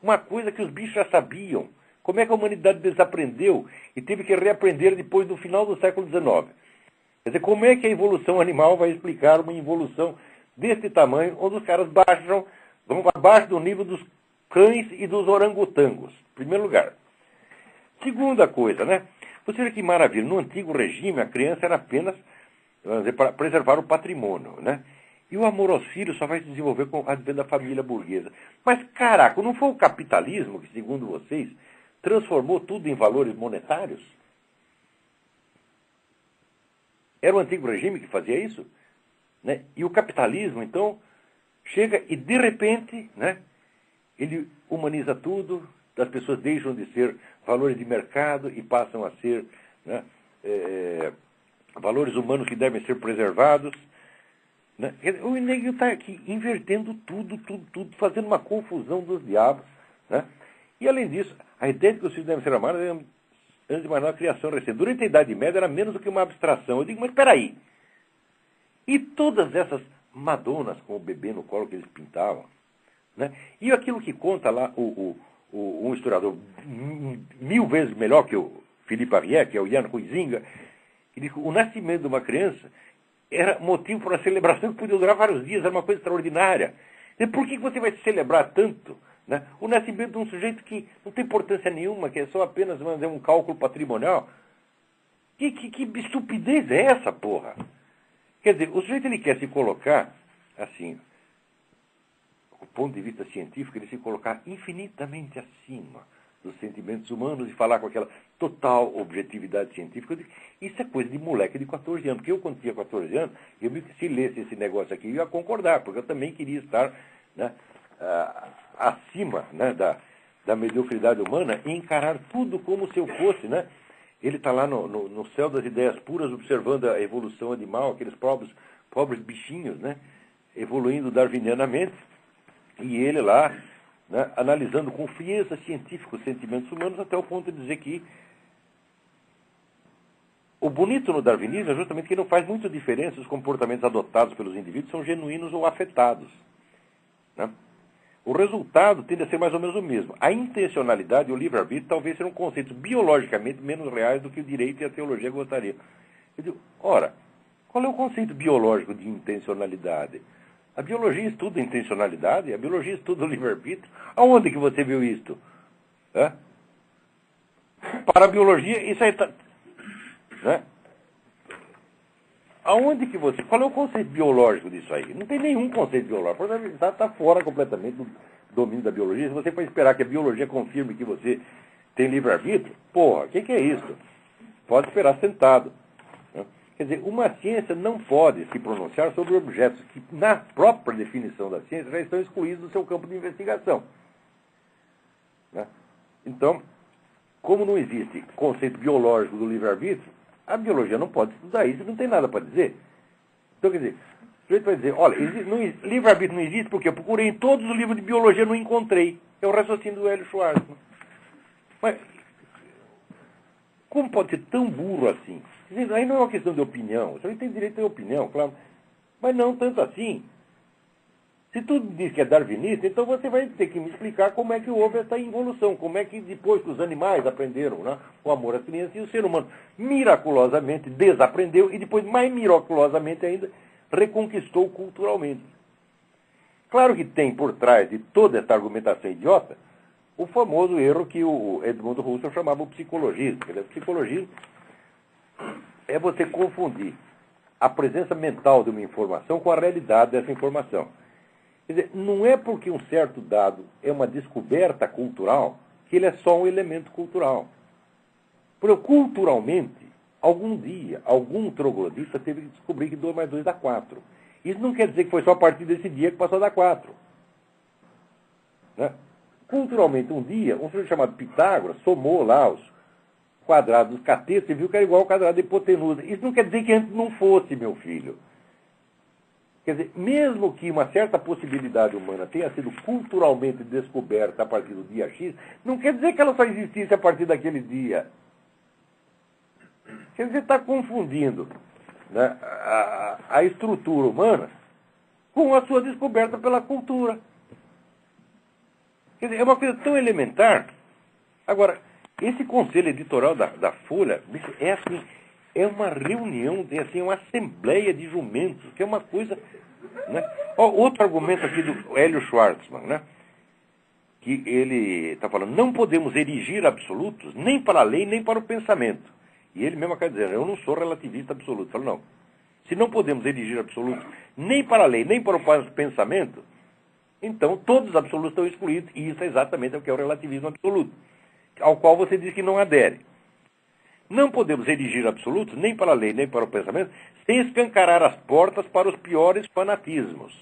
uma coisa que os bichos já sabiam, como é que a humanidade desaprendeu e teve que reaprender depois do final do século XIX. Quer dizer, como é que a evolução animal vai explicar uma evolução desse tamanho, onde os caras vão abaixo do nível dos cães e dos orangotangos, em primeiro lugar. Segunda coisa, né? Você vê que maravilha, no antigo regime a criança era apenas, vamos dizer, para preservar o patrimônio, né? E o amor aos filhos só vai se desenvolver com o advento da família burguesa. Mas, caraca, não foi o capitalismo que, segundo vocês, transformou tudo em valores monetários? Era o antigo regime que fazia isso? Né? E o capitalismo, então, chega e, de repente, né, ele humaniza tudo, as pessoas deixam de ser valores de mercado e passam a ser, né, valores humanos que devem ser preservados. Né? O nego está aqui invertendo tudo, fazendo uma confusão dos diabos. Né? E, além disso, a ideia de que os filhos devem ser amados é, antes de mais nada, a criação recente. Durante a Idade Média era menos do que uma abstração. Eu digo, mas espera aí. E todas essas madonas com o bebê no colo que eles pintavam, né? E aquilo que conta lá um historiador 1000 vezes melhor que o Philippe Ariès, que é o Jan Huizinga, que diz que o nascimento de uma criança era motivo para uma celebração que podia durar vários dias, era uma coisa extraordinária. E por que você vai celebrar tanto, né, o nascimento de um sujeito que não tem importância nenhuma, que é só apenas, vamos dizer, um cálculo patrimonial? Que estupidez é essa, porra? Quer dizer, o sujeito ele quer se colocar, assim, do ponto de vista científico, ele se colocar infinitamente acima dos sentimentos humanos e falar com aquela total objetividade científica. Eu digo, isso é coisa de moleque de 14 anos. Porque eu, quando tinha 14 anos, se lesse esse negócio aqui, eu ia concordar, porque eu também queria estar, né, acima, né, da mediocridade humana e encarar tudo como se eu fosse, né? Ele está lá no céu das ideias puras, observando a evolução animal, aqueles pobres bichinhos, né, evoluindo darwinianamente, e ele lá, né, analisando com frieza científica os sentimentos humanos, até o ponto de dizer que o bonito no darwinismo é justamente que não faz muita diferença se os comportamentos adotados pelos indivíduos são genuínos ou afetados. Né? O resultado tende a ser mais ou menos o mesmo. A intencionalidade e o livre-arbítrio talvez sejam conceitos biologicamente menos reais do que o direito e a teologia gostariam. Eu digo, ora, qual é o conceito biológico de intencionalidade? A biologia estuda a intencionalidade, a biologia estuda o livre-arbítrio. Aonde que você viu isto? Para a biologia, isso aí está... Né? Aonde que você... Qual é o conceito biológico disso aí? Não tem nenhum conceito biológico. Está fora completamente do domínio da biologia. Se você for esperar que a biologia confirme que você tem livre-arbítrio, porra, o que é isso? Pode esperar sentado. Né? Quer dizer, uma ciência não pode se pronunciar sobre objetos que, na própria definição da ciência, já estão excluídos do seu campo de investigação. Né? Então, como não existe conceito biológico do livre-arbítrio, A biologia não pode estudar isso, não tem nada para dizer. Então, quer dizer, o sujeito vai dizer, olha, livre-arbítrio não existe porque eu procurei em todos os livros de biologia, não encontrei. É o raciocínio do Hélio Schwartzman. Mas, como pode ser tão burro assim? Dizendo, aí não é uma questão de opinião. Você tem direito a ter opinião, claro. Mas não tanto assim. Se tudo diz que é darwinista, então você vai ter que me explicar como é que houve essa involução, como é que depois que os animais aprenderam, né, o amor às crianças, e o ser humano miraculosamente desaprendeu e depois, mais miraculosamente ainda, reconquistou culturalmente. Claro que tem por trás de toda essa argumentação idiota o famoso erro que o Edmund Husserl chamava o psicologismo. Quer dizer, o psicologismo é você confundir a presença mental de uma informação com a realidade dessa informação. Quer dizer, não é porque um certo dado é uma descoberta cultural que ele é só um elemento cultural. Porque culturalmente, algum dia, algum troglodita teve que descobrir que 2 mais 2 dá 4. Isso não quer dizer que foi só a partir desse dia que passou a dar 4. Né? Culturalmente, um dia, um sujeito chamado Pitágoras somou lá os quadrados dos catetos e viu que era igual ao quadrado da hipotenusa. Isso não quer dizer que antes não fosse, meu filho. Quer dizer, mesmo que uma certa possibilidade humana tenha sido culturalmente descoberta a partir do dia X, não quer dizer que ela só existisse a partir daquele dia. Quer dizer, você está confundindo, né, a estrutura humana com a sua descoberta pela cultura. Quer dizer, é uma coisa tão elementar. Agora, esse conselho editorial da Folha é assim... É uma reunião, assim, uma assembleia de jumentos, que é uma coisa... Né? Ó, outro argumento aqui do Hélio Schwartzman, né? Que ele está falando, não podemos erigir absolutos nem para a lei, nem para o pensamento. E ele mesmo acaba dizendo, eu não sou relativista absoluto. Falo, não. Se não podemos erigir absolutos nem para a lei, nem para o pensamento, então todos os absolutos estão excluídos. E isso é exatamente o que é o relativismo absoluto, ao qual você diz que não adere. Não podemos erigir absolutos, nem para a lei, nem para o pensamento, sem escancarar as portas para os piores fanatismos.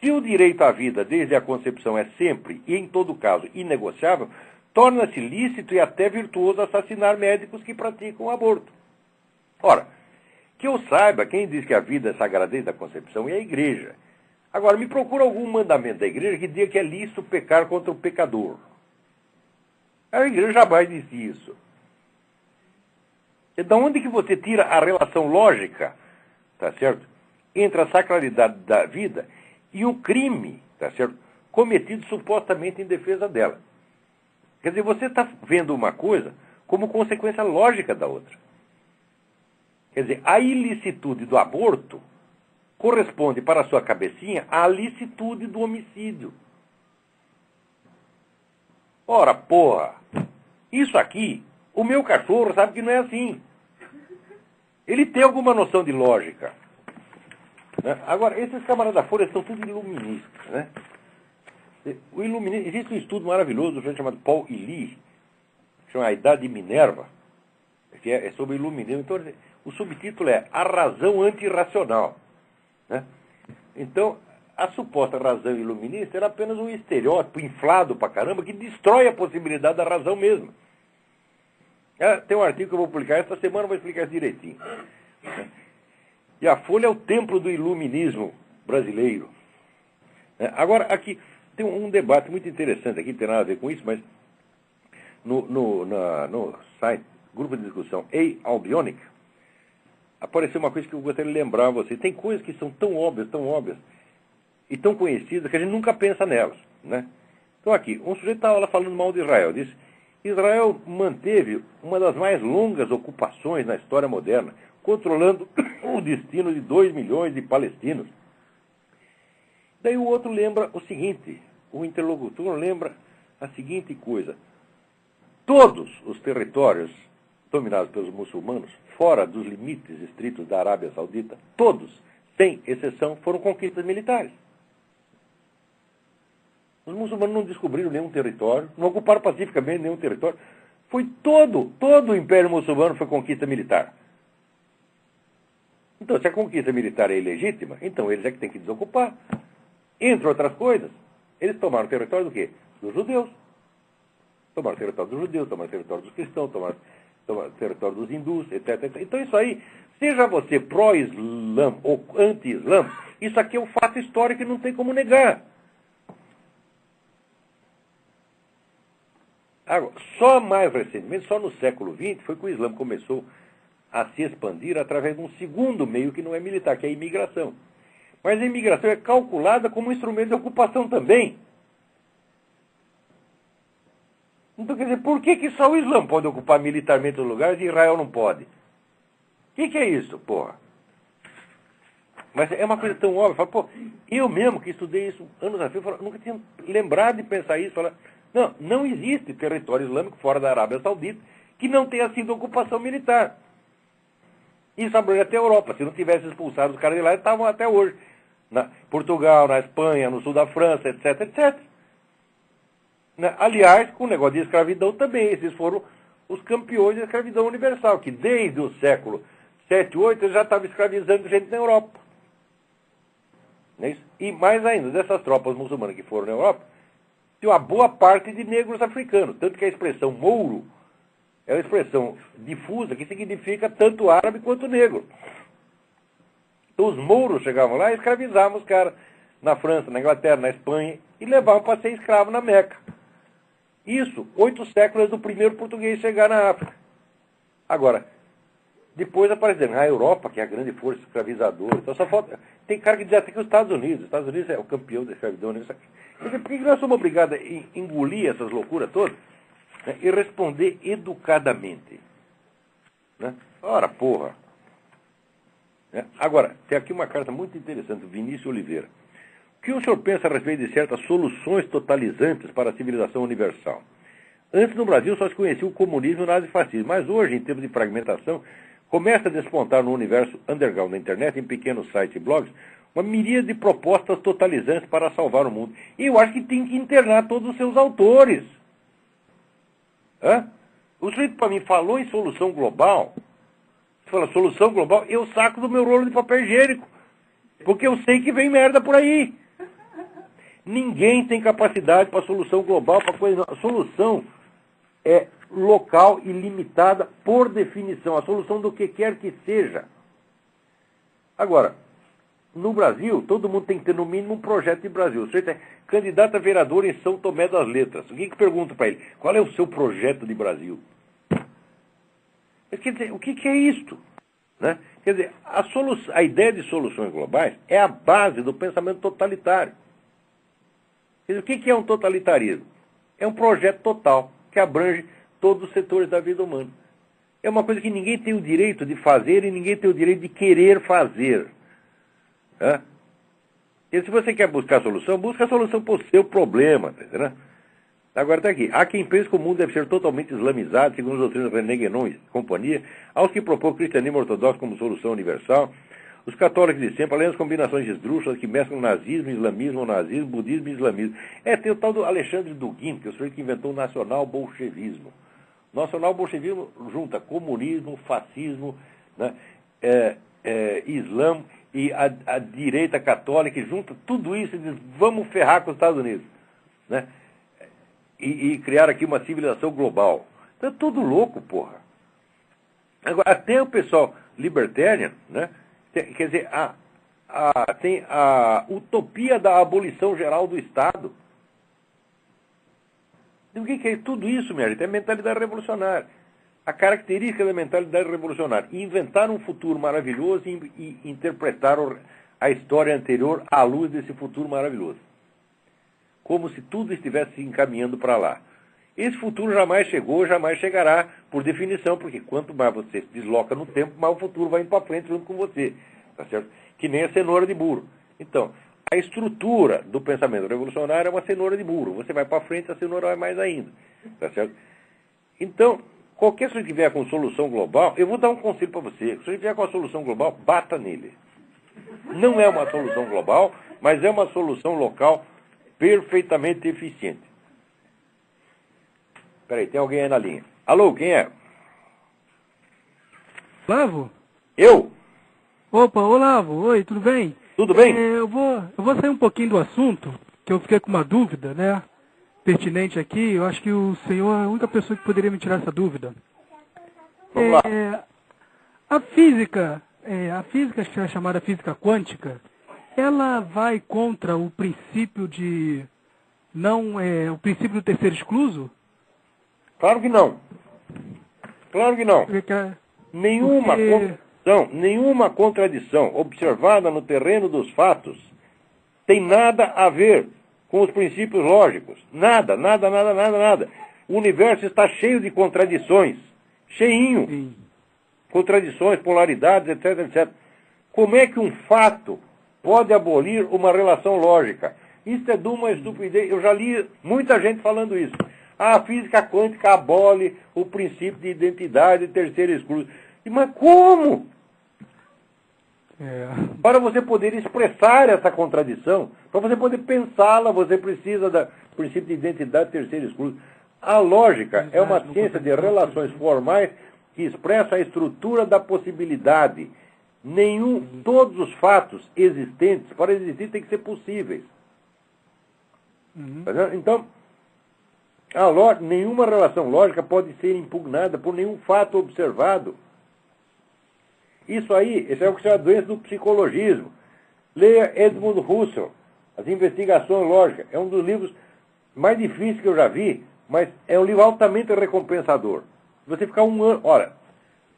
Se o direito à vida, desde a concepção, é sempre e em todo caso inegociável, torna-se lícito e até virtuoso assassinar médicos que praticam o aborto. Ora, que eu saiba, quem diz que a vida é sagrada desde a concepção é a igreja. Agora, me procura algum mandamento da igreja que diga que é lícito pecar contra o pecador. A igreja jamais disse isso. De onde que você tira a relação lógica, tá certo, entre a sacralidade da vida e o crime, tá certo, cometido supostamente em defesa dela? Quer dizer, você está vendo uma coisa como consequência lógica da outra. Quer dizer, a ilicitude do aborto corresponde para a sua cabecinha à licitude do homicídio. Ora, porra, isso aqui... O meu cachorro sabe que não é assim. Ele tem alguma noção de lógica. Né? Agora, esses camaradas da Folha são tudo iluministas. Né? Existe um estudo maravilhoso do chamado Paul Elie, que chama A Idade de Minerva, que é sobre iluminismo. Então, o subtítulo é A Razão Antirracional. Né? Então, a suposta razão iluminista era apenas um estereótipo inflado pra caramba que destrói a possibilidade da razão mesmo. Tem um artigo que eu vou publicar esta semana, vou explicar isso direitinho. E a Folha é o templo do iluminismo brasileiro. Agora, aqui tem um debate muito interessante, aqui não tem nada a ver com isso, mas no site, grupo de discussão A-Albionic, apareceu uma coisa que eu gostaria de lembrar a você. Tem coisas que são tão óbvias, e tão conhecidas, que a gente nunca pensa nelas. Né? Então aqui, um sujeito estava lá falando mal de Israel, disse... Israel manteve uma das mais longas ocupações na história moderna, controlando o destino de 2 milhões de palestinos. Daí o outro lembra o seguinte, o interlocutor lembra a seguinte coisa. Todos os territórios dominados pelos muçulmanos, fora dos limites estritos da Arábia Saudita, todos, sem exceção, foram conquistas militares. Os muçulmanos não descobriram nenhum território, não ocuparam pacificamente nenhum território. Foi todo o Império Muçulmano foi conquista militar. Então, se a conquista militar é ilegítima, então eles é que têm que desocupar. Entre outras coisas, eles tomaram o território do quê? Dos judeus. Tomaram o território dos judeus, tomaram o território dos cristãos, tomaram... território dos hindus, etc. Então isso aí, seja você pró-Islã ou anti-Islã, isso aqui é um fato histórico e não tem como negar. Agora, só mais recentemente, só no século XX, foi que o Islã começou a se expandir através de um segundo meio que não é militar, que é a imigração. Mas a imigração é calculada como um instrumento de ocupação também. Então, quer dizer, por que só o Islã pode ocupar militarmente os lugares e Israel não pode? O que é isso, porra? Mas é uma coisa tão óbvia. Pô, eu mesmo que estudei isso anos a fio, nunca tinha lembrado de pensar isso. Não existe território islâmico fora da Arábia Saudita que não tenha sido ocupação militar. Isso abrange até a Europa. Se não tivesse expulsado os caras de lá, eles estavam até hoje. Na Portugal, na Espanha, no sul da França, etc, etc. Aliás, com o negócio de escravidão também. Esses foram os campeões da escravidão universal, que desde o século 7, 8, eles já estavam escravizando gente na Europa. Não é isso? E mais ainda, dessas tropas muçulmanas que foram na Europa, tem uma boa parte de negros africanos. Tanto que a expressão mouro é uma expressão difusa que significa tanto árabe quanto negro. Então os mouros chegavam lá e escravizavam os caras na França, na Inglaterra, na Espanha e levavam para ser escravo na Meca. Isso, 8 séculos do primeiro português chegar na África. Agora, depois apareceram a Europa, que é a grande força escravizadora. Então só falta. Tem cara que diz até que os Estados Unidos é o campeão da escravidão. Quer dizer, por que nós somos obrigados a engolir essas loucuras todas, né, e responder educadamente? Né? Ora, porra. Né? Agora, tem aqui uma carta muito interessante do Vinícius Oliveira. O que o senhor pensa a respeito de certas soluções totalizantes para a civilização universal? Antes no Brasil só se conhecia o comunismo e o nazifascismo, mas hoje, em termos de fragmentação, começa a despontar no universo underground da internet, em pequenos sites e blogs, uma miríade de propostas totalizantes para salvar o mundo. E eu acho que tem que internar todos os seus autores. O sujeito para mim falou em solução global. Você fala solução global, eu saco do meu rolo de papel higiênico. Porque eu sei que vem merda por aí. Ninguém tem capacidade para solução global, para coisa não. A solução é local e limitada por definição. A solução do que quer que seja. Agora, no Brasil, todo mundo tem que ter no mínimo um projeto de Brasil. Você é candidato a vereador em São Tomé das Letras. O que pergunta para ele? Qual é o seu projeto de Brasil? Quer dizer, o que é isto? Né? Quer dizer, a ideia de soluções globais é a base do pensamento totalitário. Quer dizer, o que é um totalitarismo? É um projeto total, que abrange todos os setores da vida humana. É uma coisa que ninguém tem o direito de fazer e ninguém tem o direito de querer fazer. E se você quer buscar a solução, busca a solução para o seu problema. Tá entendendo? Agora está aqui. Há quem pense que o mundo deve ser totalmente islamizado, segundo as doutrinas de René Guénon e companhia, aos que propõem o cristianismo ortodoxo como solução universal, os católicos de sempre, além das combinações esdrúxulas que mesclam nazismo, islamismo, nazismo, budismo e islamismo. Tem o tal do Alexandre Dugin, que é o sujeito que inventou o nacional-bolchevismo. O nacional-bolchevismo junta comunismo, fascismo, né, islã e a direita católica, e junta tudo isso e diz, vamos ferrar com os Estados Unidos. Né? E criar aqui uma civilização global. Então é tudo louco, porra. Agora, até o pessoal libertarian, né? Quer dizer, tem a utopia da abolição geral do Estado. E o que é tudo isso, minha gente? É mentalidade revolucionária. A característica da mentalidade revolucionária: inventar um futuro maravilhoso e interpretar a história anterior à luz desse futuro maravilhoso. Como se tudo estivesse se encaminhando para lá. Esse futuro jamais chegou, jamais chegará, por definição, porque quanto mais você se desloca no tempo, mais o futuro vai indo para frente junto com você. Tá certo? Que nem a cenoura de burro. Então, a estrutura do pensamento revolucionário é uma cenoura de burro. Você vai para frente, a cenoura vai mais ainda. Tá certo? Então, qualquer coisa que vier com solução global, eu vou dar um conselho para você. Se você vier com a solução global, bata nele. Não é uma solução global, mas é uma solução local perfeitamente eficiente. Peraí, tem alguém aí na linha. Alô, quem é? Olavo? Eu? Opa, Olavo, oi, tudo bem? Tudo bem? Eu vou sair um pouquinho do assunto, que eu fiquei com uma dúvida, né? Pertinente aqui, eu acho que o senhor é a única pessoa que poderia me tirar essa dúvida. Vamos lá. A física que é chamada física quântica, ela vai contra o princípio de o princípio do terceiro excluso? Claro que não. Claro que não. Nenhuma contradição observada no terreno dos fatos tem nada a ver com os princípios lógicos. Nada. O universo está cheio de contradições. Cheinho. Sim. Contradições, polaridades, etc. Como é que um fato pode abolir uma relação lógica? Isso é de uma estupidez. Eu já li muita gente falando isso. A física quântica abole o princípio de identidade terceira exclusa. Mas como? Para você poder expressar essa contradição, para você poder pensá-la, você precisa do princípio de identidade terceira exclusa. A lógica é uma ciência de relações formais que expressa a estrutura da possibilidade. Todos os fatos existentes, para existir, têm que ser possíveis. Então, nenhuma relação lógica pode ser impugnada por nenhum fato observado. Isso é o que se chama doença do psicologismo. Leia Edmund Husserl, As Investigações Lógicas. É um dos livros mais difíceis que eu já vi, mas é um livro altamente recompensador. Você ficar um ano... Olha,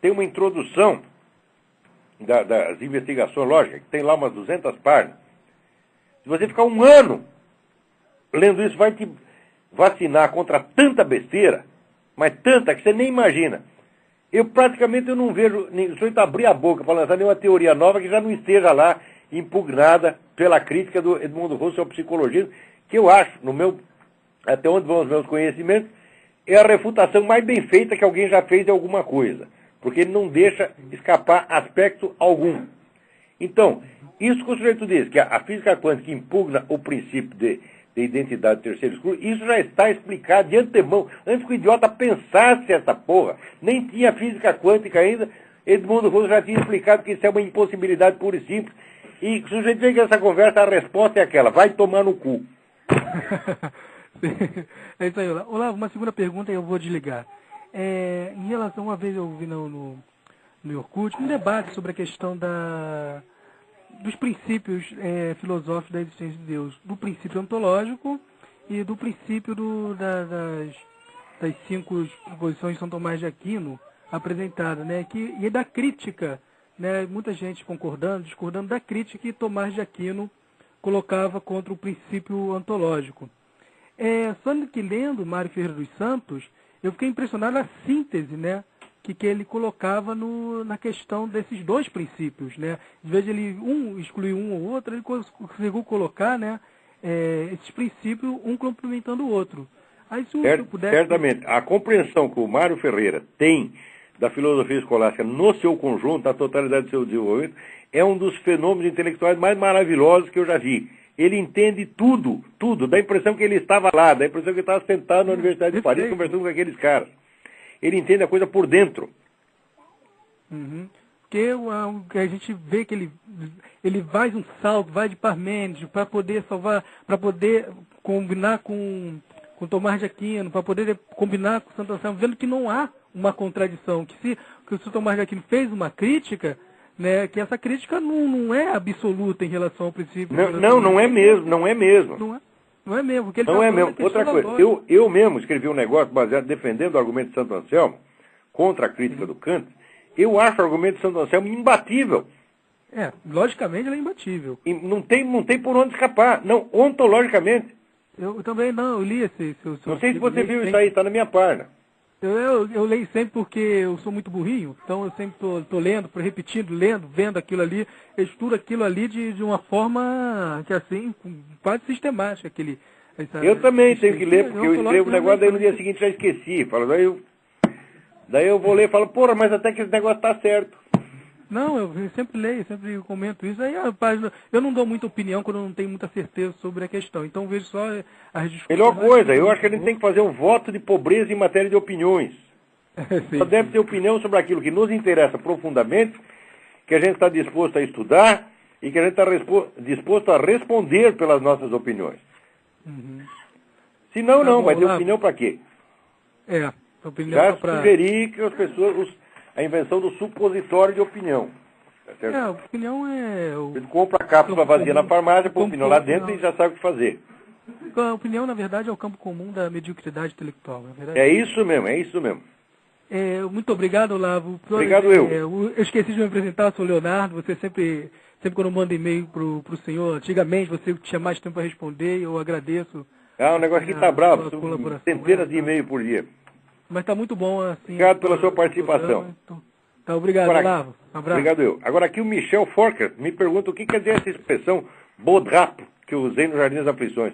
tem uma introdução das investigações lógicas, que tem lá umas 200 páginas. Se você ficar um ano lendo isso, vai te vacinar contra tanta besteira, mas tanta que você nem imagina. Eu praticamente não vejo o sujeito abrir a boca para lançar nenhuma teoria nova que já não esteja lá impugnada pela crítica do Edmund Husserl ao psicologismo, que eu acho, até onde vão os meus conhecimentos, é a refutação mais bem feita que alguém já fez de alguma coisa, porque ele não deixa escapar aspecto algum. Então, isso que o sujeito diz, que a física quântica impugna o princípio de identidade terceira exclusa, isso já está explicado de antemão. Antes que o idiota pensasse essa porra, nem tinha física quântica ainda, Edmundo Husserl já tinha explicado que isso é uma impossibilidade pura e simples. E se o sujeito vem com essa conversa, a resposta é aquela: vai tomar no cu. É isso aí, Olavo. Uma segunda pergunta e eu vou desligar. Em relação, uma vez eu vi no Orkut um debate sobre a questão dos princípios filosóficos da existência de Deus, do princípio ontológico e do princípio das 5 proposições de São Tomás de Aquino apresentadas, né? E da crítica, né? Muita gente discordando da crítica que Tomás de Aquino colocava contra o princípio ontológico. Só que lendo Mário Ferreira dos Santos, eu fiquei impressionado na síntese, né? Que ele colocava na questão desses dois princípios, né? Em vez de ele excluir um ou outro, ele conseguiu colocar, né, esses princípios, um complementando o outro. Aí, se eu pudesse... Certamente. A compreensão que o Mário Ferreira tem da filosofia escolástica no seu conjunto, na totalidade do seu desenvolvimento, é um dos fenômenos intelectuais mais maravilhosos que eu já vi. Ele entende tudo. Dá a impressão que ele estava lá, dá a impressão que ele estava sentado na Universidade de Paris conversando com aqueles caras. Ele entende a coisa por dentro. Porque a gente vê que ele faz um salto, vai de Parmênides para poder salvar, para poder combinar com Tomás de Aquino, para poder combinar com Santo Anselmo, vendo que não há uma contradição, que o Tomás de Aquino fez uma crítica, né, que essa crítica não é absoluta em relação ao princípio. Não é mesmo. Não é mesmo. Porque ele não é mesmo. Outra coisa, eu mesmo escrevi um negócio baseado defendendo o argumento de Santo Anselmo contra a crítica do Kant. Eu acho o argumento de Santo Anselmo imbatível. Logicamente ele é imbatível. E não tem por onde escapar. Não, ontologicamente. Eu também não, eu li esse... Não sei se você viu isso aí, está na minha página. Eu leio sempre porque eu sou muito burrinho, então eu sempre estou lendo, repetindo, vendo aquilo ali, eu estudo aquilo ali de uma forma que assim, quase sistemática. Eu também tenho que ler, porque eu escrevo o negócio, daí no dia seguinte já esqueci. Daí eu vou ler e falo, porra, mas até que esse negócio está certo. Não, eu sempre leio, sempre comento isso. Aí eu não dou muita opinião quando eu não tenho muita certeza sobre a questão. Então vejo só as discussões. Melhor coisa, eu acho que a gente tem que fazer um voto de pobreza em matéria de opiniões. Só deve ter opinião sobre aquilo que nos interessa profundamente, que a gente está disposto a estudar e que a gente está disposto a responder pelas nossas opiniões. Se não, vai ter opinião para quê? Opinião já sugeri que as pessoas... a invenção do supositório de opinião. Tá certo? A opinião é... Ele compra a cápsula vazia na farmácia, põe a opinião lá dentro e já sabe o que fazer. A opinião, na verdade, é o campo comum da mediocridade intelectual, na verdade. É isso mesmo, é isso mesmo. Muito obrigado, Olavo. Obrigado eu esqueci de me apresentar, sou o Leonardo. Você sempre quando eu mando e-mail pro senhor, antigamente você tinha mais tempo para responder, eu agradeço. O negócio aqui está bravo, são centenas de e-mails por dia. Mas está muito bom, assim. Obrigado pela sua participação. Tá, obrigado, Olavo. Um abraço. Obrigado eu. Agora aqui o Michel Forker me pergunta o que quer dizer essa expressão bodrapo que eu usei no Jardim das Aflições.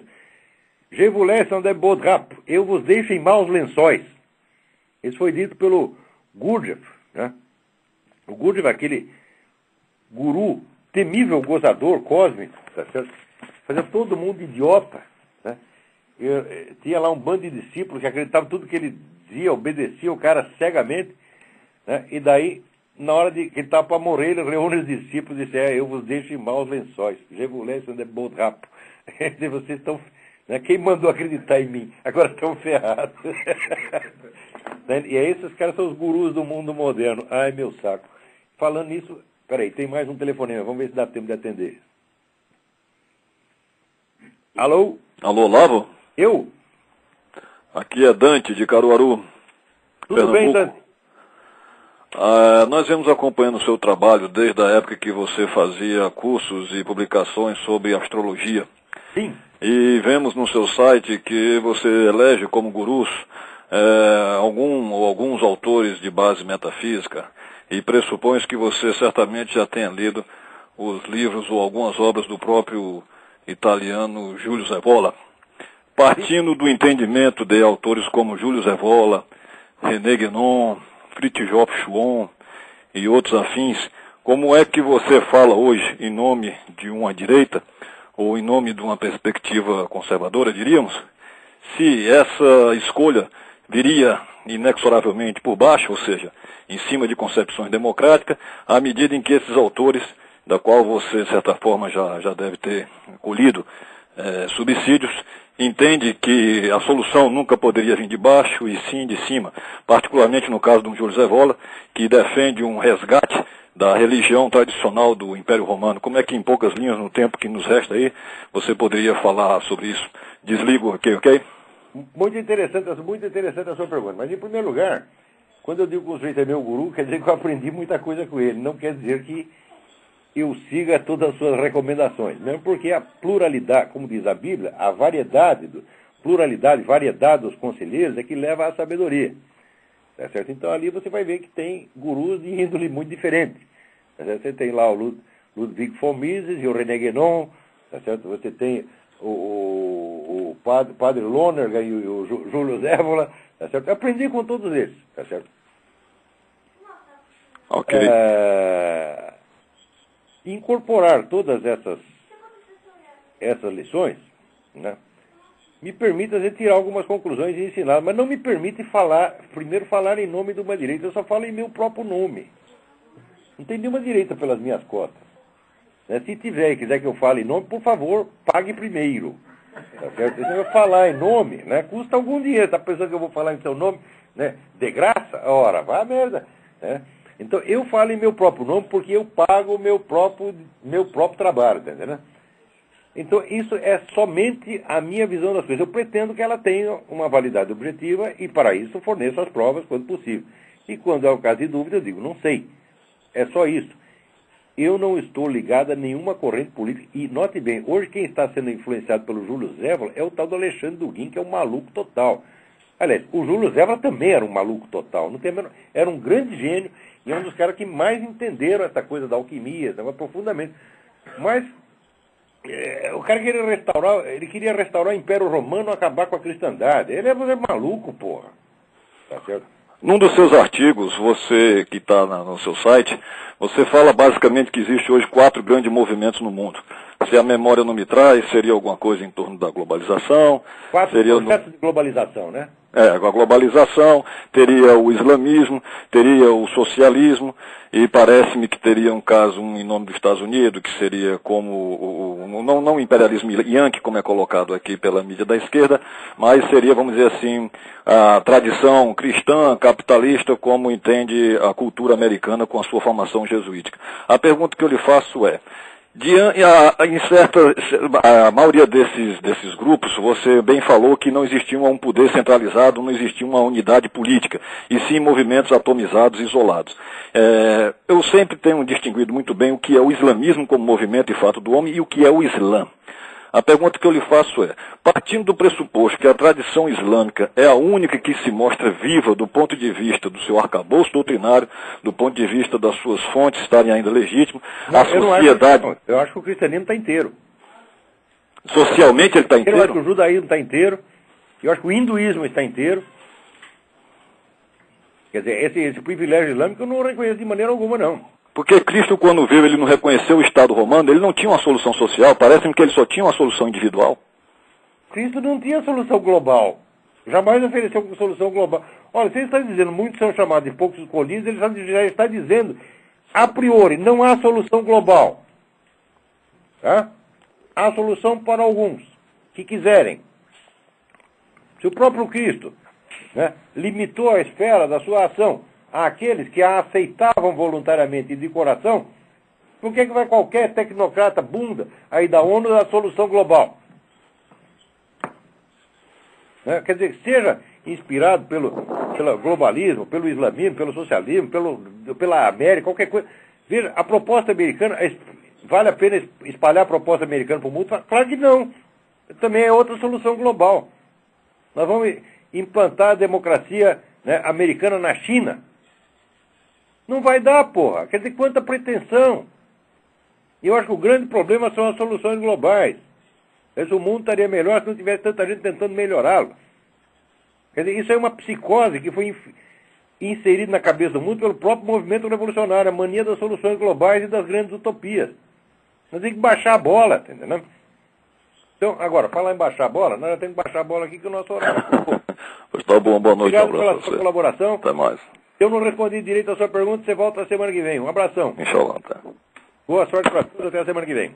Je vous laisse de bodrapo, eu vos deixo em maus lençóis. Isso foi dito pelo Gurdjieff, né? O Gurdjieff, aquele guru, temível gozador cósmico, tá certo? Fazia todo mundo idiota, né? Tinha lá um bando de discípulos que acreditavam em tudo que ele dizia, obedecia o cara cegamente, né? E daí, na hora que ele estava para morrer, ele reúne os discípulos e disse, eu vos deixo em maus lençóis. Je vous laisse de bodrapo. Vocês estão... Quem mandou acreditar em mim? Agora estão ferrados. E aí esses caras são os gurus do mundo moderno. Ai, meu saco. Falando nisso, peraí, tem mais um telefonema. Vamos ver se dá tempo de atender. Alô? Alô, Olavo? Eu? Aqui é Dante, de Caruaru, Tudo bem, Dante? Nós vemos acompanhando o seu trabalho desde a época que você fazia cursos e publicações sobre astrologia. Sim. E vemos no seu site que você elege como gurus alguns autores de base metafísica e pressupõe que você certamente já tenha lido os livros ou algumas obras do próprio italiano Júlio Evola. Partindo do entendimento de autores como Júlio Evola, René Guénon, Fritjof Schuon e outros afins, como é que você fala hoje em nome de uma direita ou em nome de uma perspectiva conservadora, diríamos, se essa escolha viria inexoravelmente por baixo, ou seja, em cima de concepções democráticas, à medida em que esses autores, da qual você, de certa forma, já deve ter colhido subsídios, entende que a solução nunca poderia vir de baixo e sim de cima, particularmente no caso do Júlio Evola, que defende um resgate da religião tradicional do Império Romano. Como é que, em poucas linhas, no tempo que nos resta aí, você poderia falar sobre isso? Desligo aqui, ok? Muito interessante a sua pergunta. Mas, em primeiro lugar, quando eu digo que o sujeito é meu guru, quer dizer que eu aprendi muita coisa com ele. Não quer dizer que eu siga todas as suas recomendações. Mesmo porque a pluralidade, como diz a Bíblia, a variedade dos conselheiros é que leva à sabedoria. Tá certo? Então ali você vai ver que tem gurus de índole muito diferente. Tá certo? Você tem lá o Ludwig von Mises e o René Guénon, tá certo? Você tem o padre Lonergan e o Júlio Evola, tá certo? Eu aprendi com todos eles, tá certo? Ok. Incorporar todas essas lições, né, me permite, às vezes, tirar algumas conclusões e ensinar, mas não me permite primeiro falar em nome de uma direita, eu só falo em meu próprio nome. Não tem nenhuma direita pelas minhas costas. Né? Se tiver e quiser que eu fale em nome, por favor, pague primeiro. Tá certo? Se eu falar em nome, né, custa algum dinheiro. Está pensando que eu vou falar em seu nome, né, de graça? Ora, vá a merda. Né? Então, eu falo em meu próprio nome porque eu pago o meu próprio trabalho, tá entendendo? Então, isso é somente a minha visão das coisas. Eu pretendo que ela tenha uma validade objetiva e, para isso, forneço as provas quando possível. E, quando é o caso de dúvida, eu digo, não sei. É só isso. Eu não estou ligado a nenhuma corrente política. E, note bem, hoje quem está sendo influenciado pelo Júlio Evola é o tal do Alexandre Duguin, que é um maluco total. Aliás, o Júlio Evola também era um maluco total. Não tem menor... Era um grande gênio e é um dos caras que mais entenderam essa coisa da alquimia, profundamente. Mas... o cara queria restaurar o Império Romano, acabar com a cristandade. Ele é maluco, porra. Tá certo? Num dos seus artigos, você que está no seu site, você fala basicamente que existe hoje 4 grandes movimentos no mundo. Se a memória não me traz, seria alguma coisa em torno da globalização. 4 seria processos de globalização, né? a globalização, teria o islamismo, teria o socialismo, e parece-me que teria um caso em nome dos Estados Unidos, que seria como, não o imperialismo yankee, como é colocado aqui pela mídia da esquerda, mas seria, vamos dizer assim, a tradição cristã, capitalista, como entende a cultura americana com a sua formação jesuítica. A pergunta que eu lhe faço é, a maioria desses grupos, você bem falou que não existia um poder centralizado, não existia uma unidade política, e sim movimentos atomizados, isolados. Eu sempre tenho distinguido muito bem o que é o islamismo como movimento e fato do homem e o que é o Islã. A pergunta que eu lhe faço é, partindo do pressuposto que a tradição islâmica é a única que se mostra viva do ponto de vista do seu arcabouço doutrinário, do ponto de vista das suas fontes estarem ainda legítimas, a sociedade... Eu acho que o cristianismo está inteiro. Socialmente ele está inteiro? Eu acho que o judaísmo está inteiro, eu acho que o hinduísmo está inteiro. Quer dizer, esse privilégio islâmico eu não reconheço de maneira alguma, não. Porque Cristo, quando veio, ele não reconheceu o Estado romano, ele não tinha uma solução social, parece-me que ele só tinha uma solução individual. Cristo não tinha solução global. Jamais ofereceu uma solução global. Olha, você está dizendo, muitos são chamados de poucos escolhidos, ele já está dizendo, a priori, não há solução global. Tá? Há solução para alguns, que quiserem. Se o próprio Cristo, né, limitou a esfera da sua ação àqueles que a aceitavam voluntariamente e de coração, por que vai qualquer tecnocrata bunda aí da ONU dar solução global? Né? Quer dizer, seja inspirado pelo globalismo, pelo islamismo, pelo socialismo, pela América, qualquer coisa. Veja, a proposta americana, vale a pena espalhar a proposta americana para o mundo? Claro que não. Também é outra solução global. Nós vamos implantar a democracia, né, americana na China. Não vai dar, porra. Quer dizer, quanta pretensão. E eu acho que o grande problema são as soluções globais. O mundo estaria melhor se não tivesse tanta gente tentando melhorá-lo. Quer dizer, isso é uma psicose que foi inserida na cabeça do mundo pelo próprio movimento revolucionário, a mania das soluções globais e das grandes utopias. Nós temos que baixar a bola, entendeu? Então, agora, falar em baixar a bola, nós já temos que baixar a bola aqui que o nosso horário... Pois tá bom, boa noite. Obrigado pela sua colaboração. Até mais. Se eu não respondi direito a sua pergunta, você volta a semana que vem. Um abração. Inshallah, tá. Boa sorte para todos, até a semana que vem.